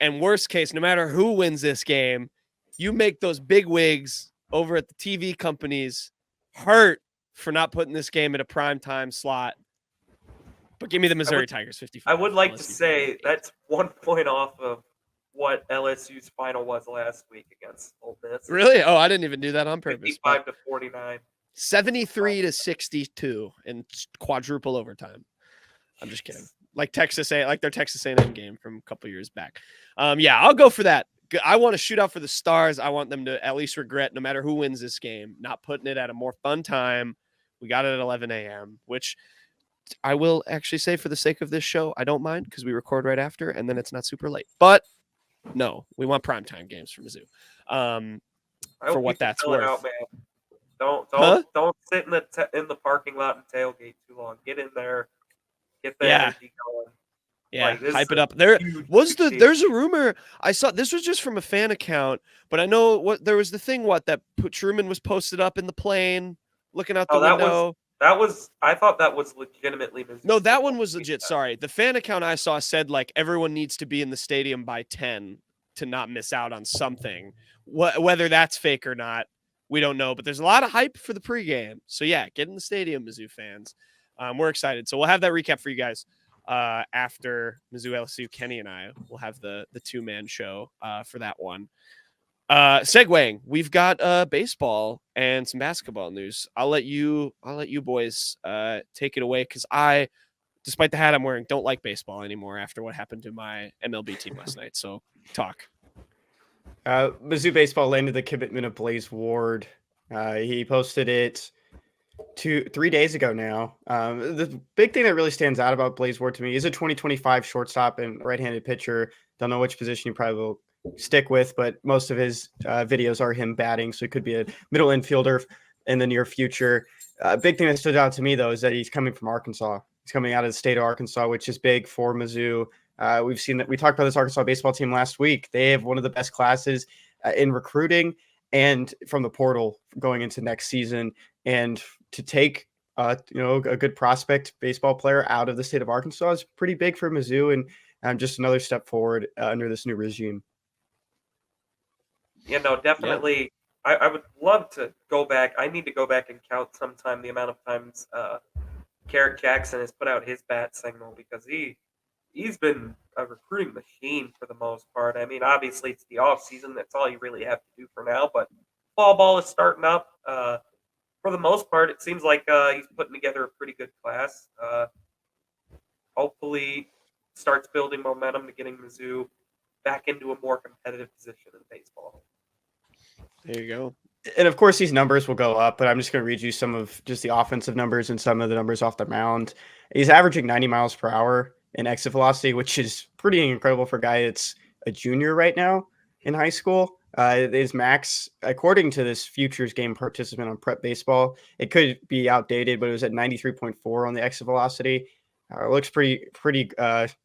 and worst case, no matter who wins this game, you make those big wigs over at the TV companies hurt for not putting this game at a primetime slot. But give me the Missouri Tigers 55. I would like to LSU say 48. that's 1 point off of what LSU's final was last week against Ole Miss. Really? Oh, I didn't even do that on purpose. 55-49. 73-62 in quadruple overtime. I'm just kidding. Like their Texas A&M game from a couple years back. Yeah, I'll go for that. I want to shoot out for the stars. I want them to at least regret, no matter who wins this game, not putting it at a more fun time. We got it at 11 a.m., which I will actually say for the sake of this show, I don't mind because we record right after and then it's not super late. But no, we want primetime games for Mizzou. For what that's worth. Out, man. Don't sit in the parking lot and tailgate too long. Get in there. Get the energy going. Yeah, like, hype it up. There's a rumor I saw. This was just from a fan account, but I know there was the thing that Truman was posted up in the plane, looking out the window. I thought that was legitimately Mizzou. No, that one was legit. Sorry, the fan account I saw said like everyone needs to be in the stadium by 10 to not miss out on something. Whether that's fake or not, we don't know. But there's a lot of hype for the pregame. So yeah, get in the stadium, Mizzou fans. We're excited. So we'll have that recap for you guys. After Mizzou LSU, Kenny and I will have the 2-man show for that one. Segueing, we've got baseball and some basketball news. I'll let you boys take it away because I, despite the hat I'm wearing, don't like baseball anymore after what happened to my MLB team last night. So talk. Mizzou baseball landed the commitment of Blaize Ward. He posted it 3 days ago now. The big thing that really stands out about Blaize Ward to me is a 2025 shortstop and right-handed pitcher. Don't know which position he probably will stick with, but most of his videos are him batting, so he could be a middle infielder in the near future. Big thing that stood out to me, though, is that he's coming from Arkansas. He's coming out of the state of Arkansas, which is big for Mizzou. We've seen that. We talked about this Arkansas baseball team last week. They have one of the best classes in recruiting and from the portal going into next season. And to take a good prospect baseball player out of the state of Arkansas is pretty big for Mizzou, and just another step forward under this new regime. Yeah, no, definitely. Yeah. I would love to go back. I need to go back and count sometime the amount of times Carrick Jackson has put out his bat signal, because he's been a recruiting machine for the most part. I mean, obviously it's the off season. That's all you really have to do for now, but fall ball is starting up. For the most part, it seems like he's putting together a pretty good class. Hopefully starts building momentum to getting Mizzou back into a more competitive position in baseball. There you go. And of course, these numbers will go up, but I'm just going to read you some of just the offensive numbers and some of the numbers off the mound. He's averaging 90 miles per hour in exit velocity, which is pretty incredible for a guy that's a junior right now in high school. His max, according to this futures game participant on Prep Baseball, it could be outdated, but it was at 93.4 on the exit velocity. It looks pretty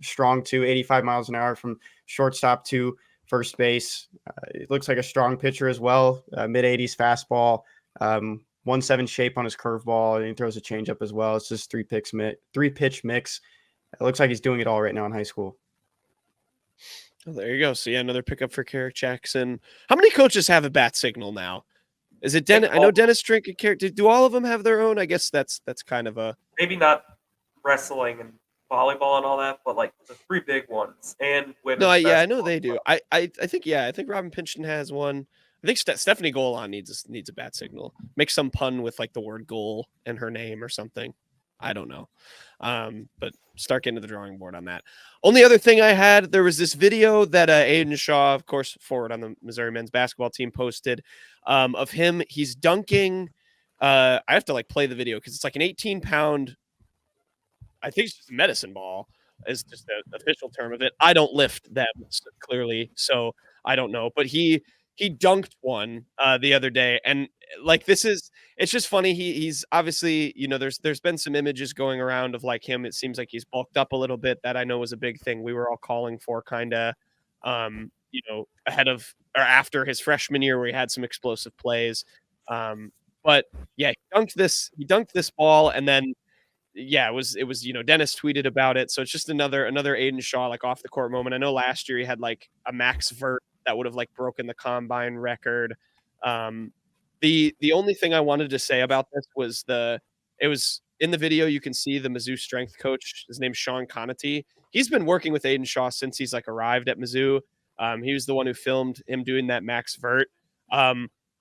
strong too, 85 miles an hour from shortstop to first base. It looks like a strong pitcher as well. Mid-80s fastball, 1-7 shape on his curveball, and he throws a changeup as well. It's just three pitch mix. It looks like he's doing it all right now in high school. Oh, there you go. So yeah, another pickup for Carrick Jackson. How many coaches have a bat signal now? Is it Dennis? I know Dennis Drink and Carrick. Do all of them have their own? I guess that's kind of a maybe not wrestling and volleyball and all that, but like the three big ones and women's. No, yeah, I know they do. I think Robin Pinchton has one. I think Stephanie Golan needs a bat signal. Make some pun with like the word goal in her name or something. I don't know. But start getting to the drawing board on that. Only other thing I had, there was this video that Aidan Shaw, of course, forward on the Missouri men's basketball team, posted of him. He's dunking. I have to like play the video because it's like an 18-pound, I think it's just a medicine ball is just the official term of it. I don't lift them clearly, so I don't know. But he dunked one the other day, and like it's just funny. He's obviously, there's been some images going around of like him. It seems like he's bulked up a little bit. That I know was a big thing we were all calling for, kind of, ahead of or after his freshman year where he had some explosive plays. But yeah, he dunked this ball, and then yeah, it was Dennis tweeted about it. So it's just another Aidan Shaw like off the court moment. I know last year he had like a max vert that would have like broken the combine record. The only thing I wanted to say about this was it was in the video. You can see the Mizzou strength coach. His name's Sean Conatee. He's been working with Aidan Shaw since he's like arrived at Mizzou. He was the one who filmed him doing that max vert.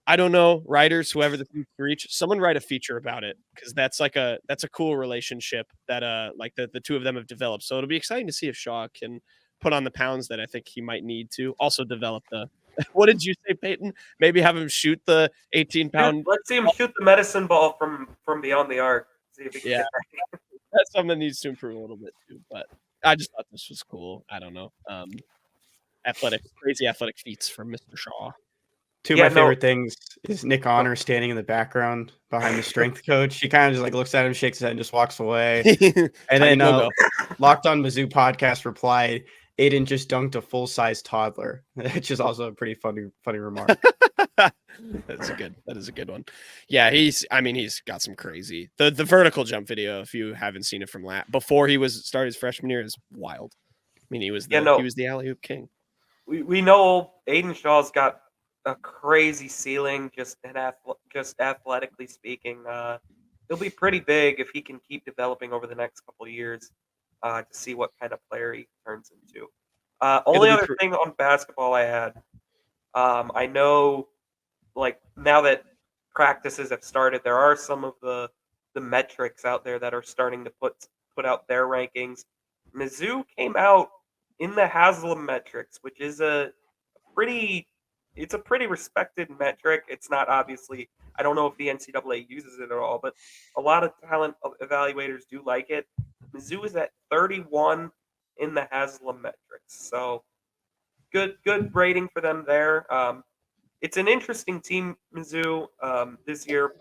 I don't know, writers, whoever the future reach, someone write a feature about it, because that's a cool relationship that like the two of them have developed. So it'll be exciting to see if Shaw can put on the pounds that I think he might need to. Also develop the what did you say, Peyton? Maybe have him shoot the 18-pound. Let's see him shoot the medicine ball from beyond the arc. See if he can get that. That's something that needs to improve a little bit too. But I just thought this was cool. I don't know. Crazy athletic feats from Mr. Shaw. Two of my favorite things is Nick Honor standing in the background behind the strength coach. He kind of just like looks at him, shakes his head, and just walks away. And then Locked On Mizzou podcast replied, Aidan just dunked a full-size toddler, which is also a pretty funny remark. That is a good one. Yeah, he's got some crazy. The vertical jump video, if you haven't seen it from before he started his freshman year, is wild. I mean, he was the alley-oop king. We know Aidan Shaw's got a crazy ceiling, just athletically speaking. He'll be pretty big if he can keep developing over the next couple of years to see what kind of player he turns into. Only other thing on basketball I had, I know, like now that practices have started, there are some of the metrics out there that are starting to put out their rankings. Mizzou came out in the Haslam metrics, which is a pretty respected metric. It's not obviously, I don't know if the NCAA uses it at all, but a lot of talent evaluators do like it. Mizzou is at 31 in the Haslam metrics. So good rating for them there. It's an interesting team, Mizzou, this year.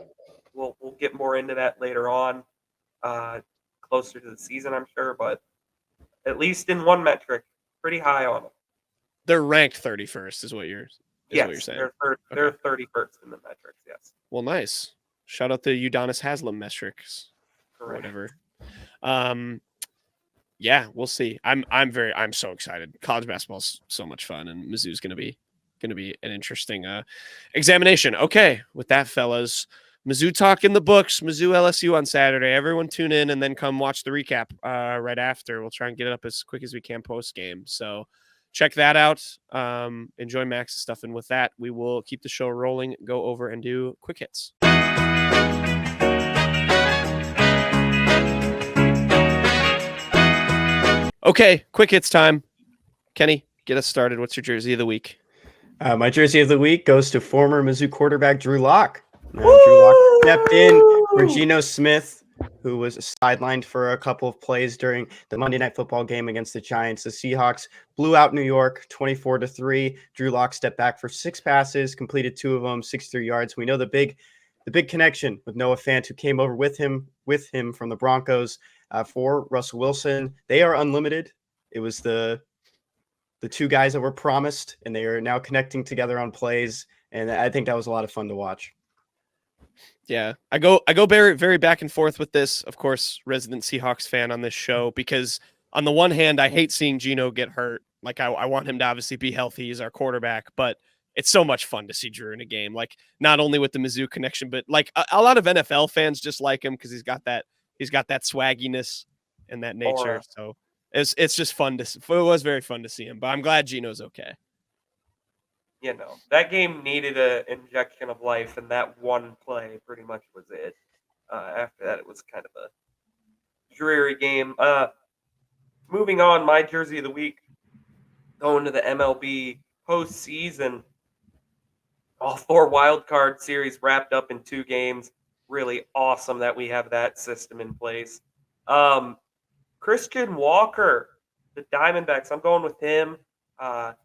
We'll get more into that later on, closer to the season, I'm sure, but at least in one metric, pretty high on them. They're ranked 31st is what you're saying. They're 31st in the metrics, yes. Well, nice. Shout out to Udonis Haslam metrics. Correct. Or whatever. Yeah, we'll see. I'm so excited. College basketball is so much fun, and Mizzou's gonna be an interesting examination. Okay, with that, fellas, Mizzou talk in the books. Mizzou LSU on Saturday. Everyone tune in and then come watch the recap right after. We'll try and get it up as quick as we can post game. So check that out. Enjoy Max's stuff. And with that, we will keep the show rolling, go over and do quick hits. Okay, quick hits time. Kenny, get us started. What's your jersey of the week? My jersey of the week goes to former Mizzou quarterback Drew Lock. Drew Lock stepped in for Geno Smith, who was sidelined for a couple of plays during the Monday Night Football game against the Giants. The Seahawks blew out New York 24-3. Drew Lock stepped back for 6 passes, completed 2 of them, 63 yards. We know the big connection with Noah Fant, who came over with him from the Broncos for Russell Wilson. They are unlimited. It was the 2 guys that were promised, and they are now connecting together on plays. And I think that was a lot of fun to watch. Yeah, I go very, very back and forth with this. Of course, resident Seahawks fan on this show, because on the one hand, I hate seeing Geno get hurt. Like I want him to obviously be healthy. He's our quarterback, but it's so much fun to see Drew in a game. Like not only with the Mizzou connection, but like a lot of NFL fans just like him because he's got that swagginess and that nature. So it's just fun it was very fun to see him. But I'm glad Geno's okay. that game needed an injection of life, and that one play pretty much was it. After that, it was kind of a dreary game. Moving on, my jersey of the week, going to the MLB postseason. All 4 wild card series wrapped up in 2 games. Really awesome that we have that system in place. Christian Walker, the Diamondbacks, I'm going with him. Had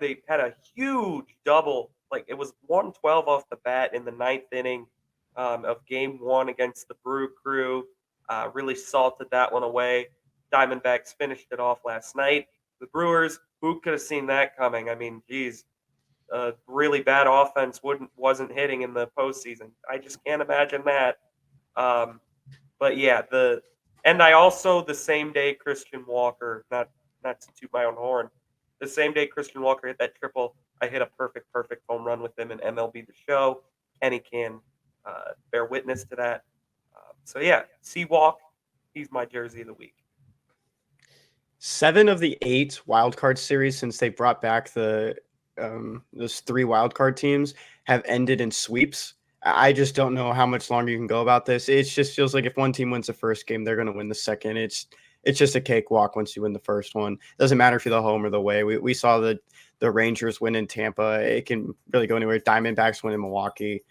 a huge double. Like, it was 112 off the bat in the 9th inning of Game 1 against the Brew Crew. Really salted that one away. Diamondbacks finished it off last night. The Brewers, who could have seen that coming? I mean, geez, really bad offense wasn't hitting in the postseason. I just can't imagine that. But yeah, and I also the same day Christian Walker, not to toot my own horn, the same day Christian Walker hit that triple, I hit a perfect home run with him in MLB The Show. Kenny can bear witness to that. So yeah, C-Walk, he's my jersey of the week. 7 of the 8 wildcard series since they brought back those 3 wildcard teams have ended in sweeps. I just don't know how much longer you can go about this. It just feels like if one team wins the first game, they're going to win the second. It's just a cakewalk once you win the first one. It doesn't matter if you're the home or the away. We saw the Rangers win in Tampa. It can really go anywhere. Diamondbacks win in Milwaukee.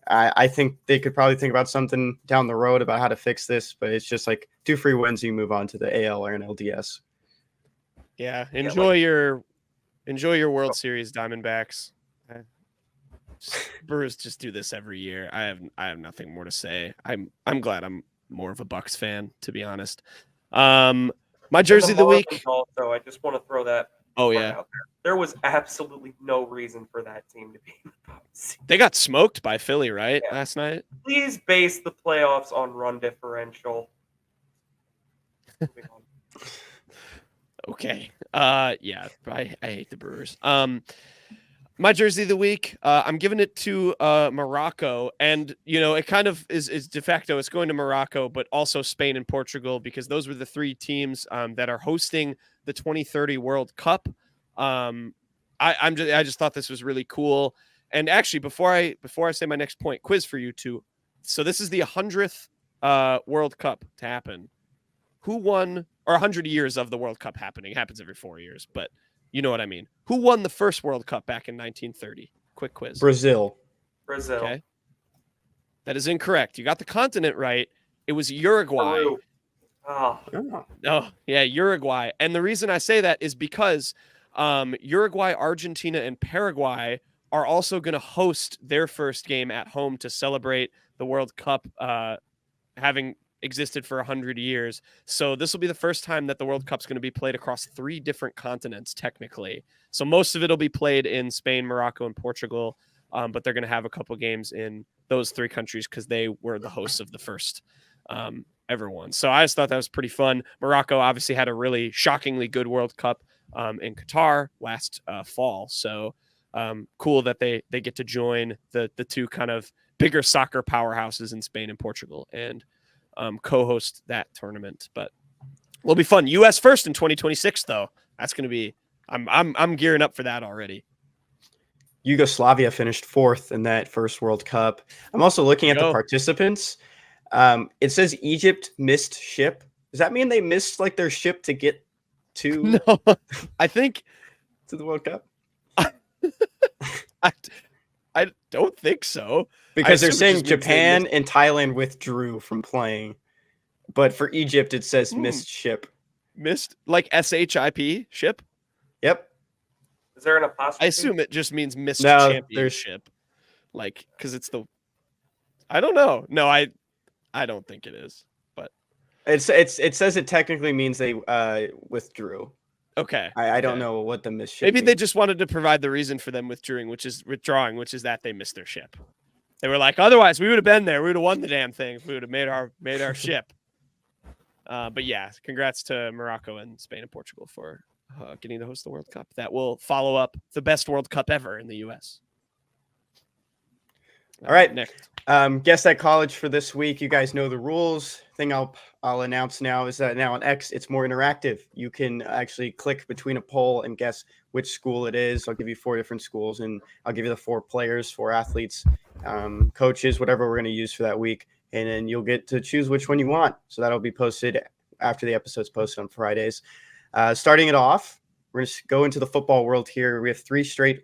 I think they could probably think about something down the road about how to fix this, but it's just like 2 free wins, you move on to the AL or an LDS. Yeah, enjoy your World Series, Diamondbacks. Brewers just do this every year. I have nothing more to say. I'm glad I'm more of a Bucks fan, to be honest. My jersey of the week. Also, I just want to throw that. Oh yeah, out there was absolutely no reason for that team to be in the postseason. They got smoked by Philly, right, last night? Please base the playoffs on run differential. Okay. Yeah, I hate the Brewers. My jersey of the week, I'm giving it to Morocco, and it kind of is de facto. It's going to Morocco, but also Spain and Portugal, because those were the 3 teams that are hosting the 2030 World Cup. I just thought this was really cool. And actually, before I say my next point, quiz for you two. So this is the 100th World Cup to happen. Who won, or 100 years of the World Cup happening? It happens every 4 years, but you know what I mean. Who won the first World Cup back in 1930? Quick quiz. Brazil. Okay. That is incorrect. You got the continent right. It was Uruguay. Peru. Oh, yeah, Uruguay. And the reason I say that is because Uruguay, Argentina, and Paraguay are also going to host their first game at home to celebrate the World Cup having existed for 100 years. So this will be the first time that the World Cup's going to be played across 3 different continents, technically. So most of it will be played in Spain, Morocco, and Portugal, but they're going to have a couple games in those 3 countries because they were the hosts of the first ever one. So I just thought that was pretty fun. Morocco obviously had a really shockingly good World Cup in Qatar last fall. So cool that they get to join the 2 kind of bigger soccer powerhouses in Spain and Portugal and co-host that tournament. But it'll be fun. US first in 2026, though. That's going to be. I'm gearing up for that already. Yugoslavia finished 4th in that first World Cup. I'm also looking at the participants. It says Egypt missed ship. Does that mean they missed like their ship to get to? No, I think to the World Cup. I don't think so. Because they're saying Japan and Thailand withdrew from playing. But for Egypt, it says missed ship. Missed? Like SHIP? Ship? Yep. Is there an apostrophe? I assume it just means missed championship. Like, because it's the... I don't know. No, I don't think it is. But it says it technically means they withdrew. Okay. I don't know what the missed ship Maybe means. they just wanted to provide the reason for them withdrawing, which is that they missed their ship. They were like, otherwise we would have been there. We would have won the damn thing if we would have made our ship. But yeah, congrats to Morocco and Spain and Portugal for getting to host the World Cup. That will follow up the best World Cup ever in the U.S. All right, Nick. Guess That College for this week. You guys know the rules. Thing I'll announce now is that now on X, it's more interactive. You can actually click between a poll and guess which school it is. I'll give you 4 different schools, and I'll give you the 4 players, 4 athletes, coaches, whatever we're going to use for that week. And then you'll get to choose which one you want. So that'll be posted after the episode's posted on Fridays. Starting it off, we're going to go into the football world here. We have 3 straight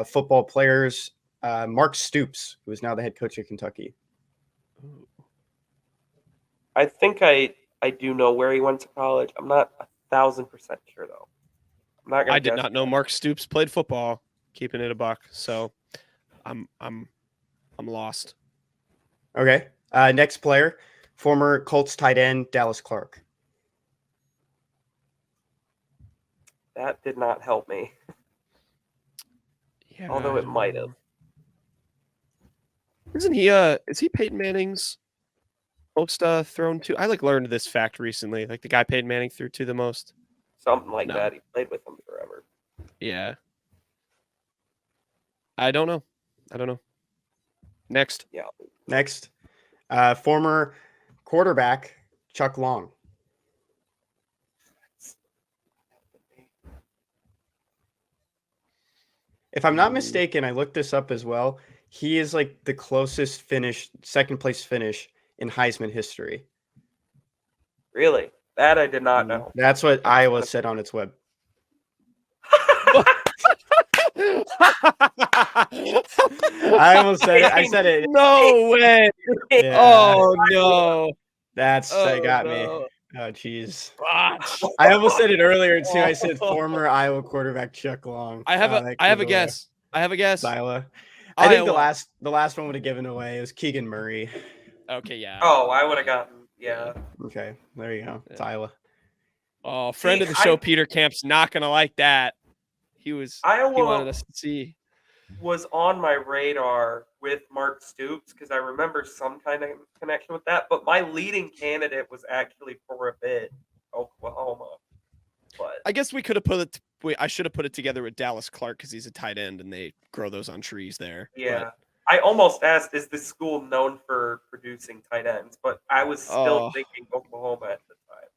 football players. Mark Stoops, who is now the head coach of Kentucky. I think I do know where he went to college. I'm not 1,000% sure though. I'm not gonna I did guess not know that. Mark Stoops played football, keeping it a buck. So I'm lost. Okay. Next player, former Colts tight end, Dallas Clark. That did not help me. Yeah, Although it might have. Isn't he is he Peyton Manning's most thrown to? I learned this fact recently. Like the guy Peyton Manning threw to the most. Something like No. that. He played with him forever. Yeah. I don't know. Next. Yeah. Next, former quarterback, Chuck Long. If I'm not mistaken, I looked this up as well. He is like the closest finish, second place finish in Heisman history. Really? That I did not know. That's what Iowa said on its web. I almost said it. I said it. No way. Yeah. Oh no. That got me. no. Oh, jeez. Botch. I almost said it earlier too. I said former Iowa quarterback Chuck Long. I have a guess. Iowa. I think Iowa. the last one would have given away. It was Keegan Murray. Okay, yeah. Oh, I would have gotten, yeah. Okay, there you go. It's Iowa. Oh, friend See, of the show, Peter Camp's not gonna like that. He Iowa wanted us to see. was on my radar with Mark Stoops because I remember some kind of connection with that. But my leading candidate was actually for a bit Oklahoma. But I guess we could have put it. I should have put it together with Dallas Clark because he's a tight end and they grow those on trees there. yeah, I almost asked, is this school known for producing tight ends? But I was still thinking Oklahoma at the time.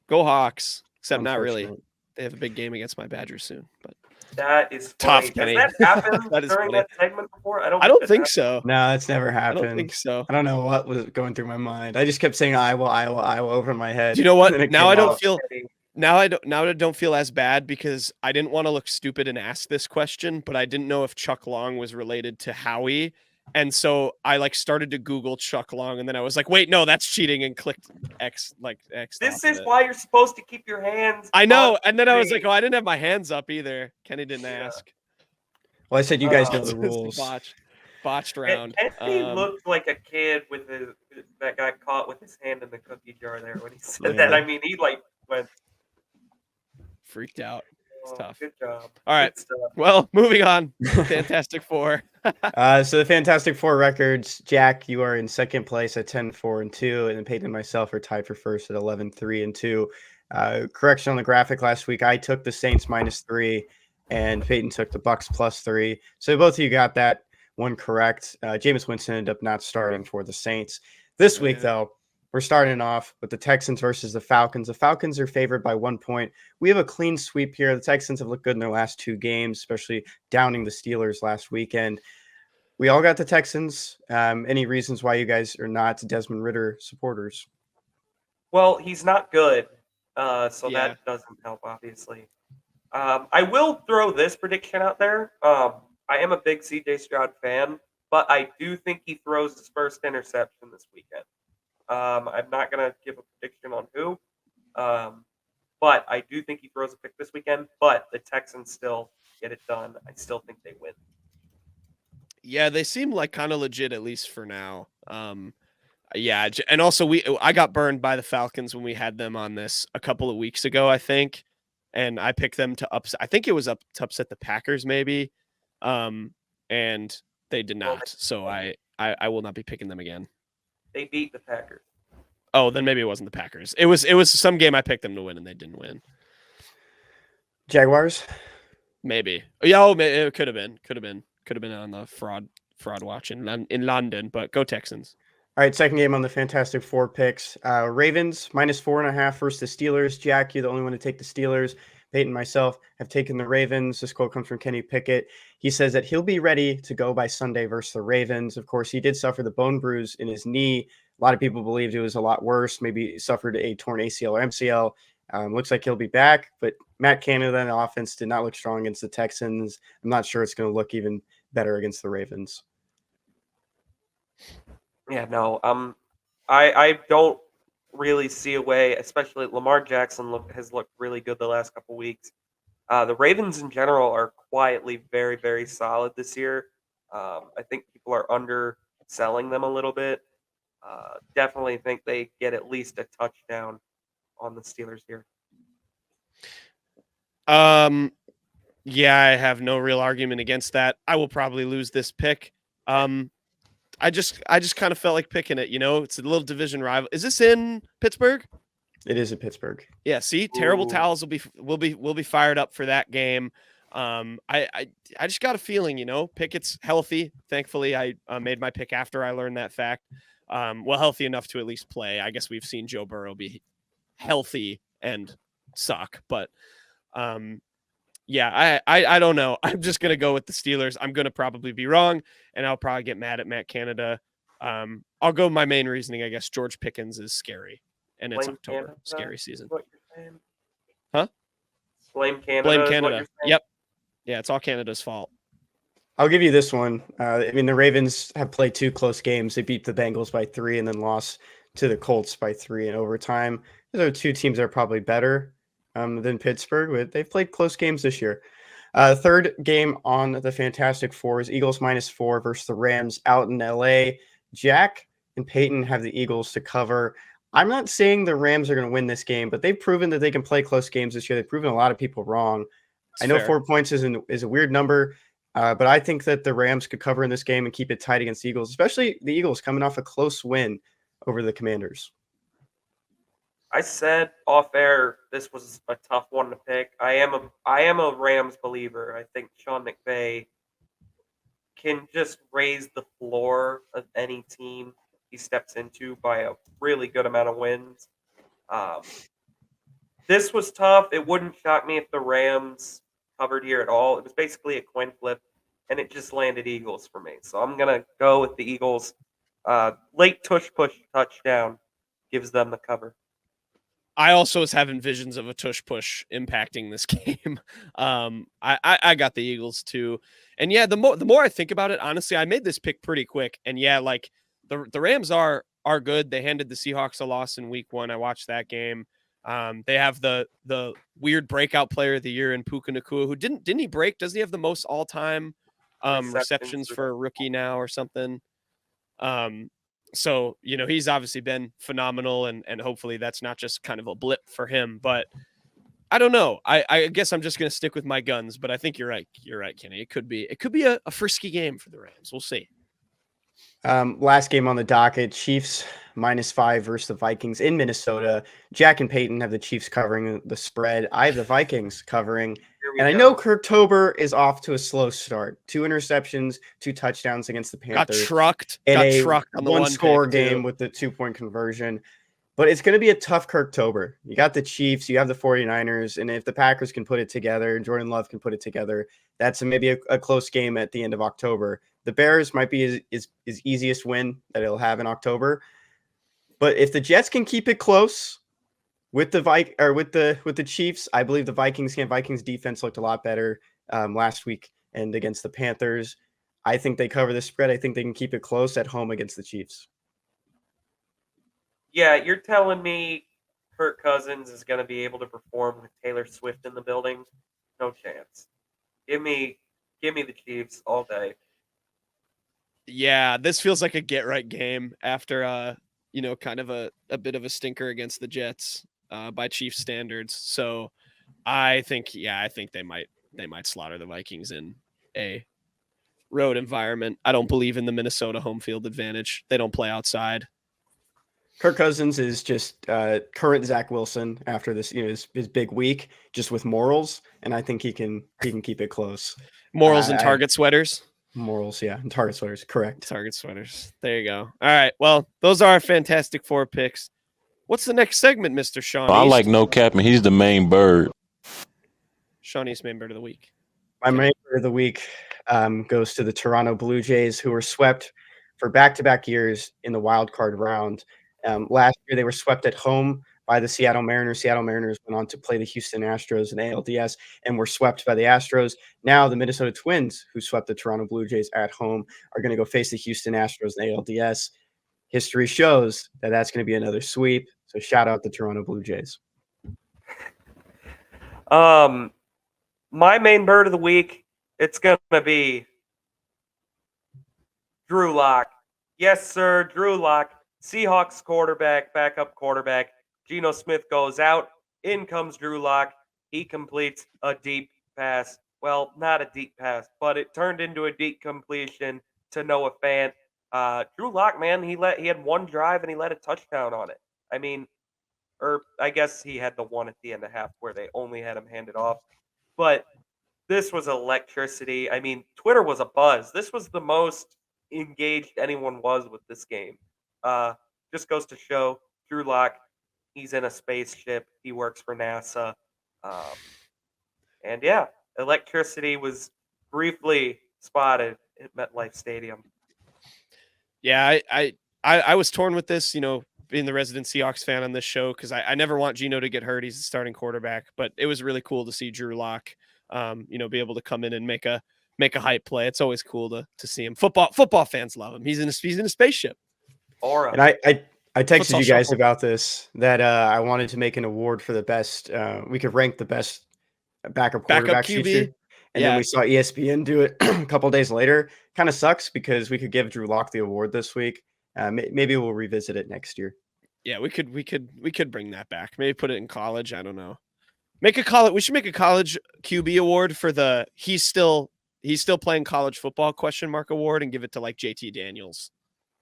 Go Hawks! Except not really. Unfortunate. They have a big game against my Badgers soon. But That is Tough, funny. Kenny. Has that happened That is during funny. that segment before? I don't think that so. No, it's never I happened. don't think so. I don't know what was going through my mind. I just kept saying Iowa over in my head. Do you know what? And then it Now came I don't out. feel. Now I don't feel as bad because I didn't want to look stupid and ask this question, but I didn't know if Chuck Long was related to Howie. And so I started to Google Chuck Long and then I was like, wait, no, that's cheating, and clicked X. This off is of it. why you're supposed to keep your hands. I know. on And then I was screen. like, oh, I didn't have my hands up either. Kenny didn't Yeah. ask. Well, I said you guys know It's the a rules. Botched round. Kenny looked like a kid that got caught with his hand in the cookie jar there when he said that. Yeah. I mean, he went. Freaked out. It's Oh, tough. good job. All right. Good stuff. Well, moving on. Fantastic Four. So the Fantastic Four records, Jack, you are in second place at 10-4-2, and then Peyton and myself are tied for first at 11-3-2. Correction on the graphic last week, I took the Saints -3, and Peyton took the Bucks +3. So both of you got that one correct. Jameis Winston ended up not starting for the Saints. This week, though, we're starting off with the Texans versus the Falcons. The Falcons are favored by 1 point. We have a clean sweep here. The Texans have looked good in their last 2 games, especially downing the Steelers last weekend. We all got the Texans. Any reasons why you guys are not Desmond Ridder supporters? Well, he's not good, so Yeah. that doesn't help, obviously. I will throw this prediction out there. I am a big CJ Stroud fan, but I do think he throws his first interception this weekend. I'm not going to give a prediction on who, but I do think he throws a pick this weekend, but the Texans still get it done. I still think they win. Yeah, they seem like kind of legit, at least for now. Yeah, and also I got burned by the Falcons when we had them on this a couple of weeks ago, I think, and I picked them to upset. I think it was up to upset the Packers, maybe, and they did not. So I will not be picking them again. They beat the Packers. Oh, then maybe it wasn't the Packers. It was some game I picked them to win and they didn't win. Jaguars? Maybe. Yeah, it could have been. Could have been on the fraud watch in London, but go Texans. All right, second game on the Fantastic Four picks. Ravens -4.5 versus the Steelers. Jack, you're the only one to take the Steelers. Peyton and myself have taken the Ravens. This quote comes from Kenny Pickett. He says that he'll be ready to go by Sunday versus the Ravens. Of course, he did suffer the bone bruise in his knee. A lot of people believed it was a lot worse. Maybe he suffered a torn ACL or MCL. Looks like he'll be back, but Matt Canada and the offense did not look strong against the Texans. I'm not sure it's going to look even better against the Ravens. Yeah, no. I don't really see a way, especially Lamar Jackson has looked really good the last couple weeks. The Ravens in general are quietly very, very solid this year. I think people are underselling them a little bit. Definitely think they get at least a touchdown on the Steelers here. Yeah, I have no real argument against that. I will probably lose this pick. I just kind of felt like picking it, it's a little division rival. Is this in Pittsburgh? It is in Pittsburgh. Yeah, see, Terrible Towels will be fired up for that game. I just got a feeling, Pickett's healthy. Thankfully, I made my pick after I learned that fact. Healthy enough to at least play. I guess we've seen Joe Burrow be healthy and suck, but yeah, I don't know. I'm just going to go with the Steelers. I'm going to probably be wrong, and I'll probably get mad at Matt Canada. I'll go my main reasoning, I guess. George Pickens is scary, and it's Blame October. Canada, Scary season. what you're saying? Huh? Blame Canada. Blame is what Canada. you're saying? Yep. Yeah, it's all Canada's fault. I'll give you this one. The Ravens have played 2 close games. They beat the Bengals by 3 and then lost to the Colts by 3 in overtime. Those are 2 teams that are probably better than Pittsburgh, but they've played close games this year. Third game on the Fantastic Four is Eagles -4 versus the Rams out in LA. Jack and Peyton have the Eagles to cover. I'm not saying the Rams are going to win this game, but they've proven that they can play close games this year. They've proven a lot of people wrong. I know fair. 4 points is a weird number, but I think that the Rams could cover in this game and keep it tight against the Eagles, especially the Eagles coming off a close win over the Commanders. I said off air this was a tough one to pick. I am a Rams believer. I think Sean McVay can just raise the floor of any team he steps into by a really good amount of wins. This was tough. It wouldn't shock me if the Rams covered here at all. It was basically a coin flip, and it just landed Eagles for me. So I'm going to go with the Eagles. Late tush-push touchdown gives them the cover. I also was having visions of a tush-push impacting this game. I got the Eagles too. And yeah, the more I think about it, honestly, I made this pick pretty quick. And yeah, like the Rams are good. They handed the Seahawks a loss in week 1. I watched that game. They have the weird breakout player of the year in Puka Nacua, who didn't he break? Doesn't he have the most all-time receptions for a rookie now or something? So, he's obviously been phenomenal, and hopefully that's not just kind of a blip for him. But I don't know. I guess I'm just going to stick with my guns. But I think you're right. You're right, Kenny. It could be a frisky game for the Rams. We'll see. Last game on the docket, Chiefs -5 versus the Vikings in Minnesota. Jack and Peyton have the Chiefs covering the spread. I have the Vikings covering. And I know Kirktober is off to a slow start. 2 interceptions, 2 touchdowns against the Panthers. Got trucked on the one-score game with the 2-point conversion. But it's going to be a tough Kirktober. You got the Chiefs, you have the 49ers, and if the Packers can put it together, Jordan Love can put it together, that's maybe a close game at the end of October. The Bears might be his easiest win that he'll have in October. But if the Jets can keep it close with the Chiefs, I believe the Vikings can. Vikings defense looked a lot better last week and against the Panthers. I think they cover the spread. I think they can keep it close at home against the Chiefs. Yeah, you're telling me Kirk Cousins is going to be able to perform with Taylor Swift in the building? No chance. Give me the Chiefs all day. Yeah, this feels like a get-right game after, kind of a bit of a stinker against the Jets by Chiefs standards. So I think they might slaughter the Vikings in a road environment. I don't believe in the Minnesota home field advantage. They don't play outside. Kirk Cousins is just current Zach Wilson after this, his big week, just with morals, and I think he can keep it close. Morals and Target sweaters. Morals, yeah, and Target sweaters, correct. Target sweaters. There you go. All right. Well, those are our Fantastic Four picks. What's the next segment, Mr. Sean? I like no capping. He's the main bird. Shawnee's main bird of the week. My main bird of the week goes to the Toronto Blue Jays, who were swept for back-to-back years in the wild card round. Last year, they were swept at home by the Seattle Mariners. Seattle Mariners went on to play the Houston Astros in ALDS and were swept by the Astros. Now the Minnesota Twins, who swept the Toronto Blue Jays at home, are going to go face the Houston Astros in ALDS. History shows that that's going to be another sweep. So shout out the Toronto Blue Jays. My main bird of the week, it's going to be Drew Lock. Yes, sir, Drew Lock. Seahawks quarterback, backup quarterback. Geno Smith goes out. In comes Drew Lock. He completes a deep pass. Well, not a deep pass, but it turned into a deep completion to Noah Fant. Drew Lock, man, he had one drive and he led a touchdown on it. I mean, or I guess he had the one at the end of half where they only had him handed off. But this was electricity. I mean, Twitter was a buzz. This was the most engaged anyone was with this game. Just goes to show Drew Lock, he's in a spaceship. He works for NASA. And yeah, electricity was briefly spotted at MetLife Stadium. Yeah, I was torn with this, being the resident Seahawks fan on this show, because I never want Geno to get hurt. He's the starting quarterback, but it was really cool to see Drew Lock, be able to come in and make a hype play. It's always cool to see him. Football fans love him. He's in a spaceship. Aura. And I texted you guys about this, that I wanted to make an award for the best. We could rank the best backup quarterbacks QB. Future. And then we saw ESPN do it a couple days later. Kind of sucks because we could give Drew Lock the award this week. Maybe we'll revisit it next year. Yeah, we could bring that back. Maybe put it in college. I don't know. We should make a college QB award for the he's still playing college football ? Award, and give it to like JT Daniels,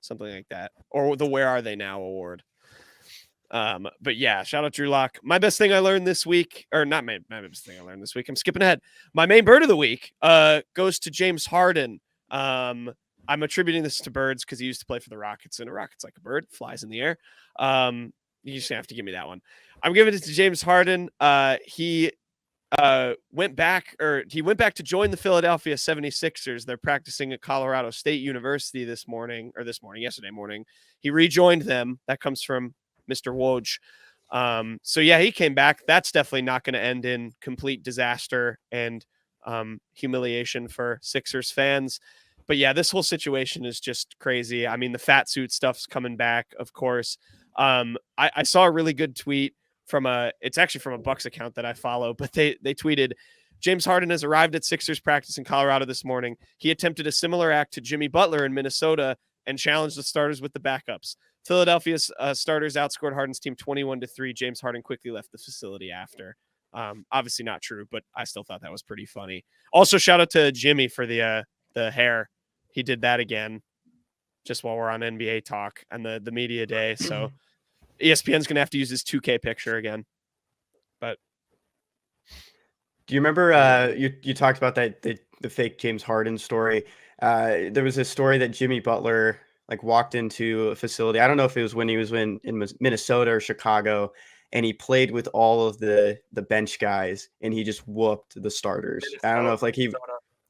something like that, or the Where Are They Now award. But yeah, shout out Drew Lock. My best thing I learned this week, or not my best thing I learned this week. I'm skipping ahead. My main bird of the week goes to James Harden. I'm attributing this to birds because he used to play for the Rockets, and a Rocket's like a bird, flies in the air. You just have to give me that one. I'm giving it to James Harden. He went back to join the Philadelphia 76ers. They're practicing at Colorado State University yesterday morning. He rejoined them. That comes from Mr. Woj. So yeah, he came back. That's definitely not going to end in complete disaster and humiliation for Sixers fans. But yeah, this whole situation is just crazy. I mean, the fat suit stuff's coming back, of course. I saw a really good tweet it's actually from a Bucks account that I follow, but they tweeted, James Harden has arrived at Sixers practice in Colorado this morning. He attempted a similar act to Jimmy Butler in Minnesota and challenged the starters with the backups. Philadelphia's starters outscored Harden's team 21-3. James Harden quickly left the facility after. Obviously not true, but I still thought that was pretty funny. Also, shout out to Jimmy for the hair. He did that again, just while we're on NBA talk and the media day. So ESPN's going to have to use his 2K picture again. But do you remember you talked about that the fake James Harden story? There was a story that Jimmy Butler walked into a facility. I don't know if it was when he was in Minnesota or Chicago, and he played with all of the bench guys, and he just whooped the starters. Minnesota, I don't know if it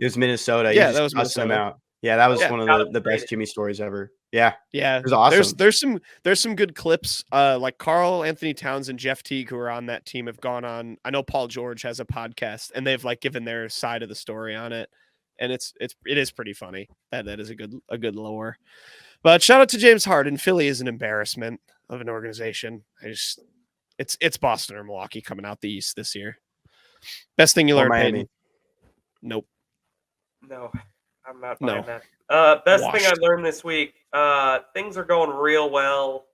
was Minnesota. Yeah, that was Minnesota. Them out. Yeah, that was one of the best Jimmy stories ever. Yeah. It was awesome. There's some good clips. Like Karl Anthony Towns and Jeff Teague, who are on that team, have gone on. I know Paul George has a podcast, and they've given their side of the story on it, and it is pretty funny. That is a good lore. But shout out to James Harden. Philly is an embarrassment of an organization. It's Boston or Milwaukee coming out the East this year. Best thing you learned, Miami. Peyton? Nope. No, I'm not buying that. Best thing I learned this week, things are going real well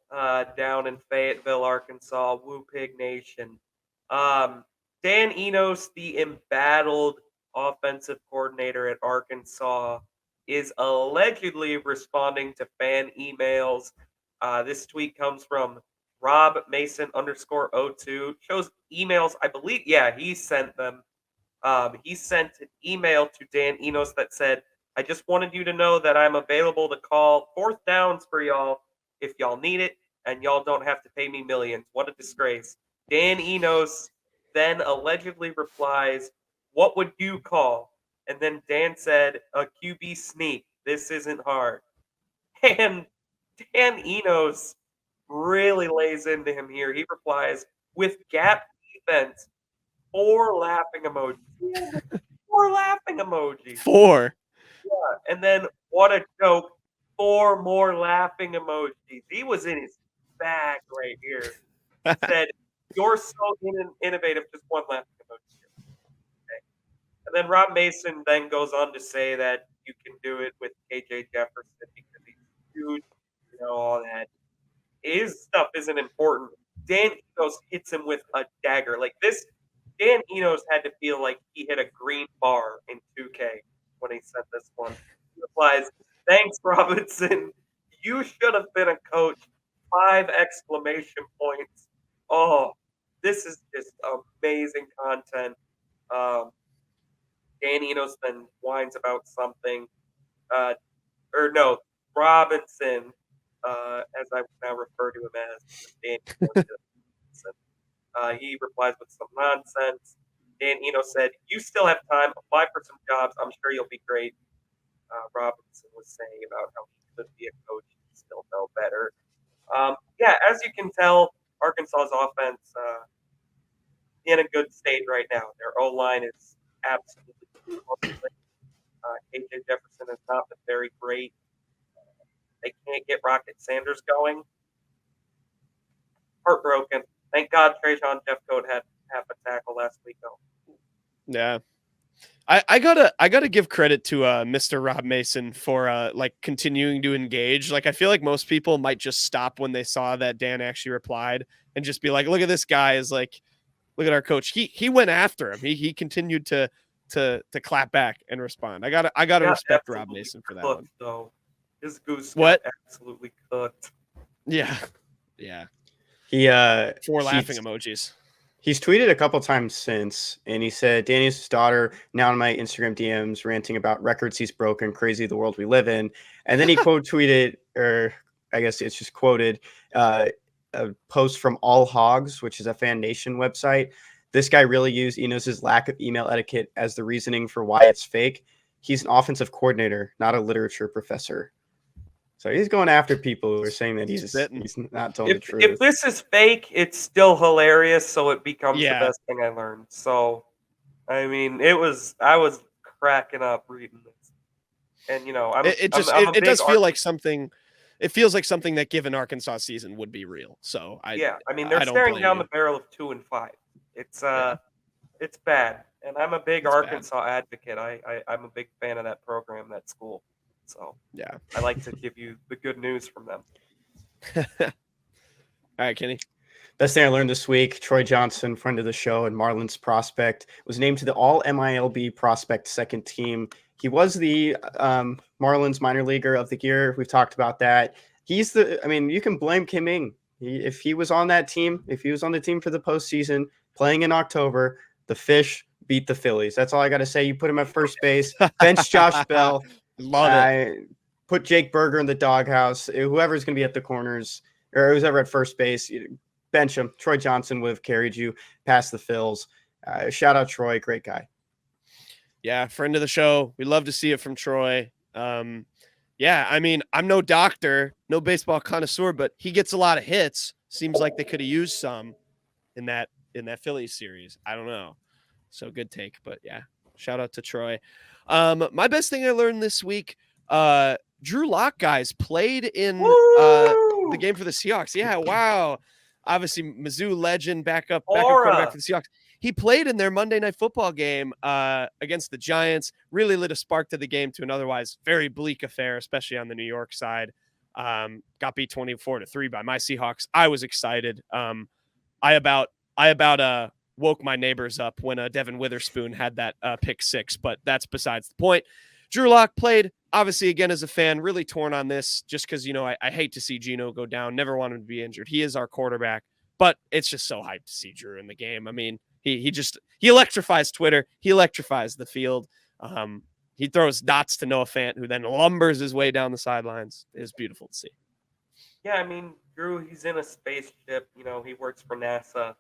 down in Fayetteville, Arkansas, Woo Pig Nation. Dan Enos, the embattled offensive coordinator at Arkansas, is allegedly responding to fan emails. This tweet comes from Rob Mason _02. Shows emails, I believe. Yeah, he sent them. He sent an email to Dan Enos that said, I just wanted you to know that I'm available to call fourth downs for y'all if y'all need it, and y'all don't have to pay me millions. What a disgrace. Dan Enos then allegedly replies, what would you call? And then Dan said, a QB sneak. This isn't hard. And Dan Enos really lays into him here. He replies, with gap defense, 4 laughing emojis. Yeah, 4 laughing emojis. 4. Yeah. And then, what a joke, 4 more laughing emojis. He was in his bag right here. He said, you're so innovative, just 1 laughing emoji. Okay. And then Rob Mason then goes on to say that you can do it with KJ Jefferson because he's huge, all that. His stuff isn't important. Dan Enos hits him with a dagger. Like this, Dan Enos had to feel like he hit a green bar in 2K when he sent this one. He replies, thanks, Robinson. You should have been a coach. 5 exclamation points. Oh, this is just amazing content. Dan Enos then whines about something. Robinson, as I now refer to him as Dan Enos. He replies with some nonsense. Dan Enos said, you still have time. Apply for some jobs. I'm sure you'll be great. Robinson was saying about how he could be a coach and still know better. As you can tell, Arkansas's offense in a good state right now. Their O-line is absolutely KJ Jefferson has not been very great. They can't get Rocket Sanders going. Heartbroken. Thank God Trajan Jeffcoat had half a tackle last week, though. Yeah. I gotta give credit to Mr. Rob Mason for continuing to engage. Like I feel like most people might just stop when they saw that Dan actually replied and just be like, look at this guy is like, look at our coach. He went after him. He continued to clap back and respond. I gotta respect Rob Mason for that one. Though. His goose what? got absolutely cooked. Yeah. He 4 laughing emojis. He's tweeted a couple times since, and he said, Danny's daughter now in my Instagram DMs ranting about records he's broken, crazy the world we live in. And then he quote tweeted, or I guess it's just quoted, a post from All Hogs, which is a Fan Nation website. This guy really used Enos' lack of email etiquette as the reasoning for why it's fake. He's an offensive coordinator, not a literature professor. So he's going after people who are saying that he's not telling the truth. If this is fake, it's still hilarious, so it becomes the best thing I learned. So, I mean, I was cracking up reading this. And, it does feel like something. It feels like something that given Arkansas season would be real. So they're staring down the barrel of 2-5. It's bad. And I'm a big Arkansas advocate. I'm a big fan of that program, that school. So yeah, I like to give you the good news from them. All right, Kenny. Best thing I learned this week, Troy Johnson, friend of the show and Marlins prospect, was named to the All-MILB prospect second team. He was the Marlins minor leaguer of the year. We've talked about that. You can blame Kim Ng. If he was on that team, if he was on the team for the postseason, playing in October, the Fish beat the Phillies. That's all I got to say. You put him at first base, bench Josh Bell. Love it. Put Jake Berger in the doghouse. Whoever's going to be at the corners or who's ever at first base, bench him. Troy Johnson would have carried you past the Phils. Shout out Troy. Great guy. Yeah, friend of the show. We love to see it from Troy. I mean, I'm no doctor, no baseball connoisseur, but he gets a lot of hits. Seems like they could have used some in that Phillies series. I don't know. So good take, but yeah, shout out to Troy. My best thing I learned this week, Drew Lock guys played in the game for the Seahawks. Yeah, wow. Obviously, Mizzou legend, backup quarterback for the Seahawks. He played in their Monday Night Football game against the Giants. Really lit a spark to the game to an otherwise very bleak affair, especially on the New York side. Got beat 24-3 by my Seahawks. I was excited. I about woke my neighbors up when Devin Witherspoon had that pick 6, but that's besides the point. Drew Lock played, obviously, again, as a fan, really torn on this just because, I hate to see Geno go down. Never want him to be injured. He is our quarterback, but it's just so hyped to see Drew in the game. I mean, he electrifies Twitter. He electrifies the field. He throws dots to Noah Fant, who then lumbers his way down the sidelines. It was beautiful to see. Yeah, I mean, Drew, he's in a spaceship. He works for NASA.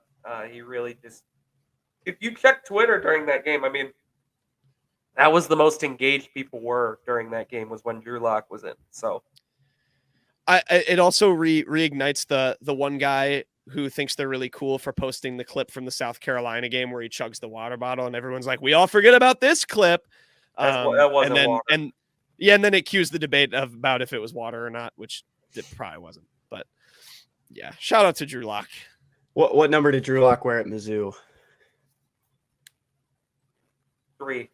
He really just – if you check Twitter during that game, I mean, That was the most engaged people were during that game, was when Drew Lock was in. So it also reignites the one guy who thinks they're really cool for posting the clip from the South Carolina game where he chugs the water bottle and everyone's like, we all forget about this clip. that And wasn't then water. and then it cues the debate about if it was water or not, which it probably wasn't. But yeah, shout out to Drew Lock. What number did Drew Lock wear at Mizzou? 3.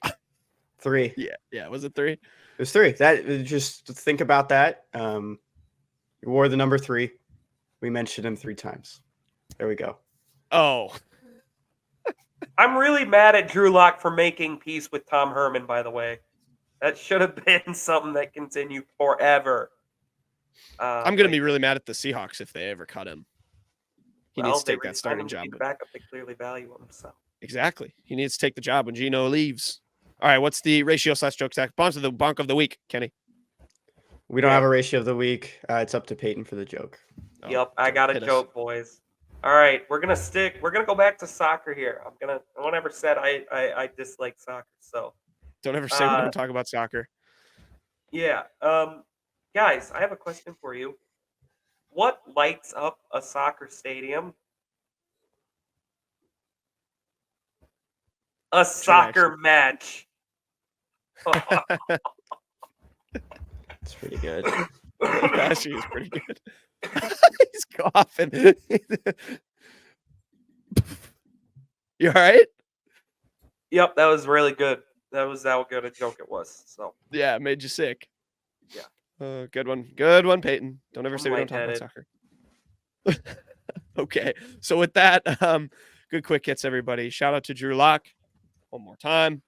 3. Yeah. Was it 3? It was 3. Just think about that. You wore the number 3. We mentioned him 3 times. There we go. Oh, I'm really mad at Drew Lock for making peace with Tom Herman, by the way. That should have been something that continued forever. I'm going to be really mad at the Seahawks if they ever cut him. He needs to take that starting job. Backup, they clearly value him. So exactly, he needs to take the job when Gino leaves. All right, what's the ratio/joke stack? Bonk of the week, Kenny. We don't have a ratio of the week. It's up to Peyton for the joke. Yep, I got a joke, boys. All right, we're gonna go back to soccer here. No one ever said I dislike soccer, so don't ever say we don't talk about soccer. Yeah. Guys, I have a question for you. What lights up a soccer stadium? A soccer match. It's pretty good. Actually, is pretty good. He's coughing. You all right? Yep, that was really good. That was how good a joke it was. So yeah, it made you sick. Yeah. Good one, Peyton. Don't ever say we don't talk about soccer. Okay, so with that, good quick hits, everybody. Shout out to Drew Lock one more time.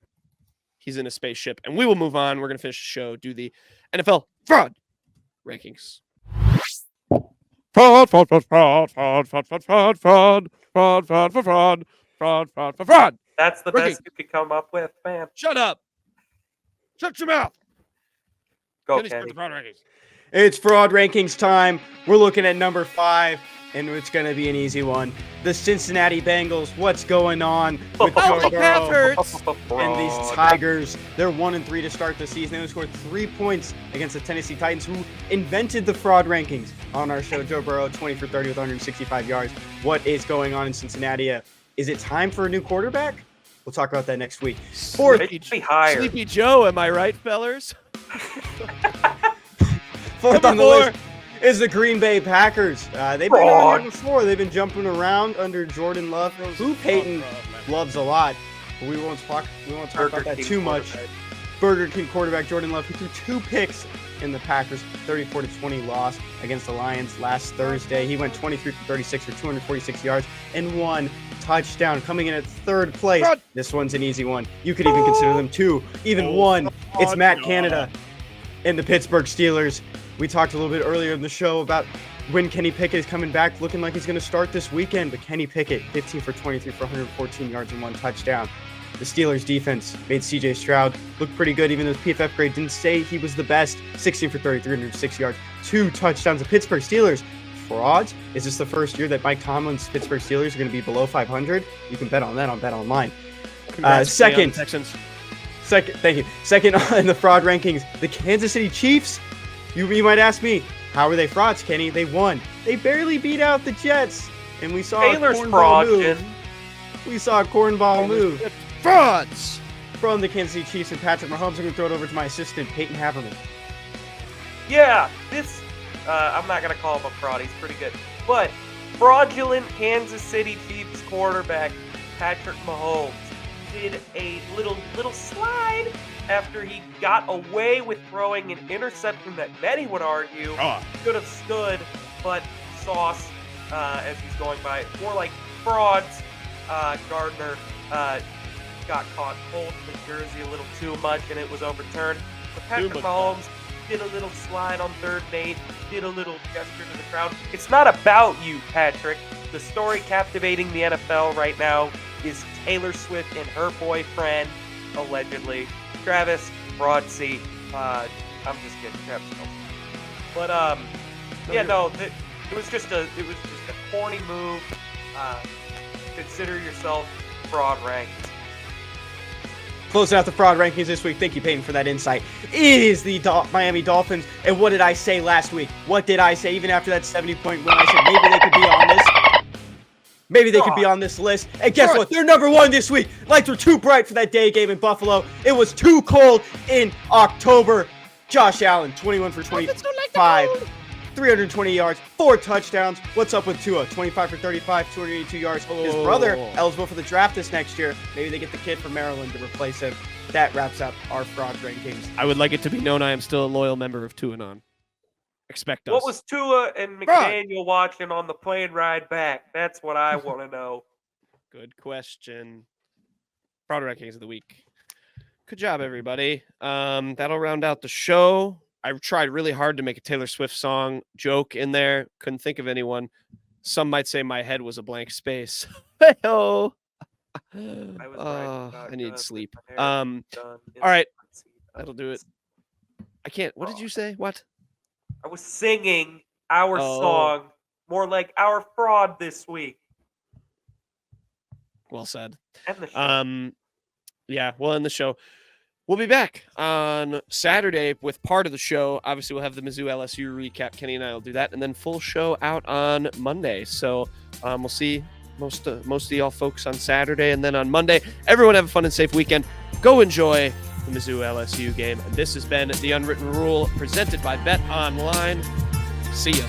He's in a spaceship, and we will move on. We're gonna finish the show. Do the NFL fraud rankings. Fraud. That's the best you could come up with, man. Shut up. Shut your mouth. Go, Kenny. It's fraud rankings time. We're looking at number 5, and it's going to be an easy one. The Cincinnati Bengals. What's going on with Joe Burrow and these Tigers? They're 1-3 to start the season. They scored 3 points against the Tennessee Titans, who invented the fraud rankings on our show. Joe Burrow, 20 for 30 with 165 yards. What is going on in Cincinnati? Is it time for a new quarterback? We'll talk about that next week. Sleepy Joe, am I right, fellers? Fourth on the list is the Green Bay Packers. They've been on here before. They've been jumping around under Jordan Love, who Peyton loves a lot. But we won't talk about that too much. Burger King quarterback Jordan Love, who threw 2 picks in the Packers' 34-20 loss against the Lions last Thursday. He went 23 for 36 for 246 yards and 1 touchdown, coming in at 3rd place. This one's an easy one. You could even consider them 2, even 1. It's Matt Canada and the Pittsburgh Steelers. We talked a little bit earlier in the show about when Kenny Pickett is coming back, looking like he's going to start this weekend. But Kenny Pickett, 15 for 23 for 114 yards and 1 touchdown. The Steelers defense made C.J. Stroud look pretty good, even though his PFF grade didn't say he was the best. 16 for 30, 306 yards, 2 touchdowns. The Pittsburgh Steelers, frauds? Is this the first year that Mike Tomlin's Pittsburgh Steelers are going to be below 500? You can bet on that on Bet Online. Second, thank you. Second on the fraud rankings, the Kansas City Chiefs. You might ask me, how are they frauds, Kenny? They won. They barely beat out the Jets, and we saw Taylor's a cornball fraud, move. We saw a cornball move. Frauds from the Kansas City Chiefs and Patrick Mahomes. I'm going to throw it over to my assistant, Peyton Haverman. Yeah, this, I'm not going to call him a fraud. He's pretty good. But fraudulent Kansas City Chiefs quarterback Patrick Mahomes did a little slide after he got away with throwing an interception that many would argue could have stood, but sauce as he's going by. More like frauds. Gardner got caught holding the jersey a little too much, and it was overturned. But Patrick Mahomes did a little slide on 3rd and 8, did a little gesture to the crowd. It's not about you, Patrick. The story captivating the NFL right now is Taylor Swift and her boyfriend, allegedly. Travis Broadsea. I'm just kidding, Travis. But it was just a corny move. Consider yourself fraud ranked. Closing out the fraud rankings this week. Thank you, Peyton, for that insight. It is the Miami Dolphins. And what did I say last week? What did I say even after that 70-point win? I said maybe they could be on this. Maybe they could be on this list. And guess what? They're number 1 this week. Lights were too bright for that day game in Buffalo. It was too cold in October. Josh Allen, 21 for 25, 320 yards, 4 touchdowns. What's up with Tua? 25 for 35, 282 yards. His brother eligible for the draft this next year. Maybe they get the kid from Maryland to replace him. That wraps up our fraud rankings. I would like it to be known I am still a loyal member of Tuanon. Expect us. What was Tua and McDaniel watching on the plane ride back? That's what I want to know. Good question. Fraud rankings of the week. Good job, everybody. That'll round out the show. I tried really hard to make a Taylor Swift song joke in there. Couldn't think of anyone. Some might say my head was a blank space. Hey-ho. I need sleep. All right. That'll do it. I can't. What did you say? What? I was singing our song, more like our fraud this week. Well said. End the show. Yeah, we'll end the show. We'll be back on Saturday with part of the show. Obviously, we'll have the Mizzou LSU recap. Kenny and I will do that, and then full show out on Monday. So we'll see most of y'all folks on Saturday, and then on Monday. Everyone have a fun and safe weekend. Go enjoy the Mizzou LSU game. And this has been The Unwritten Rule presented by Bet Online. See ya.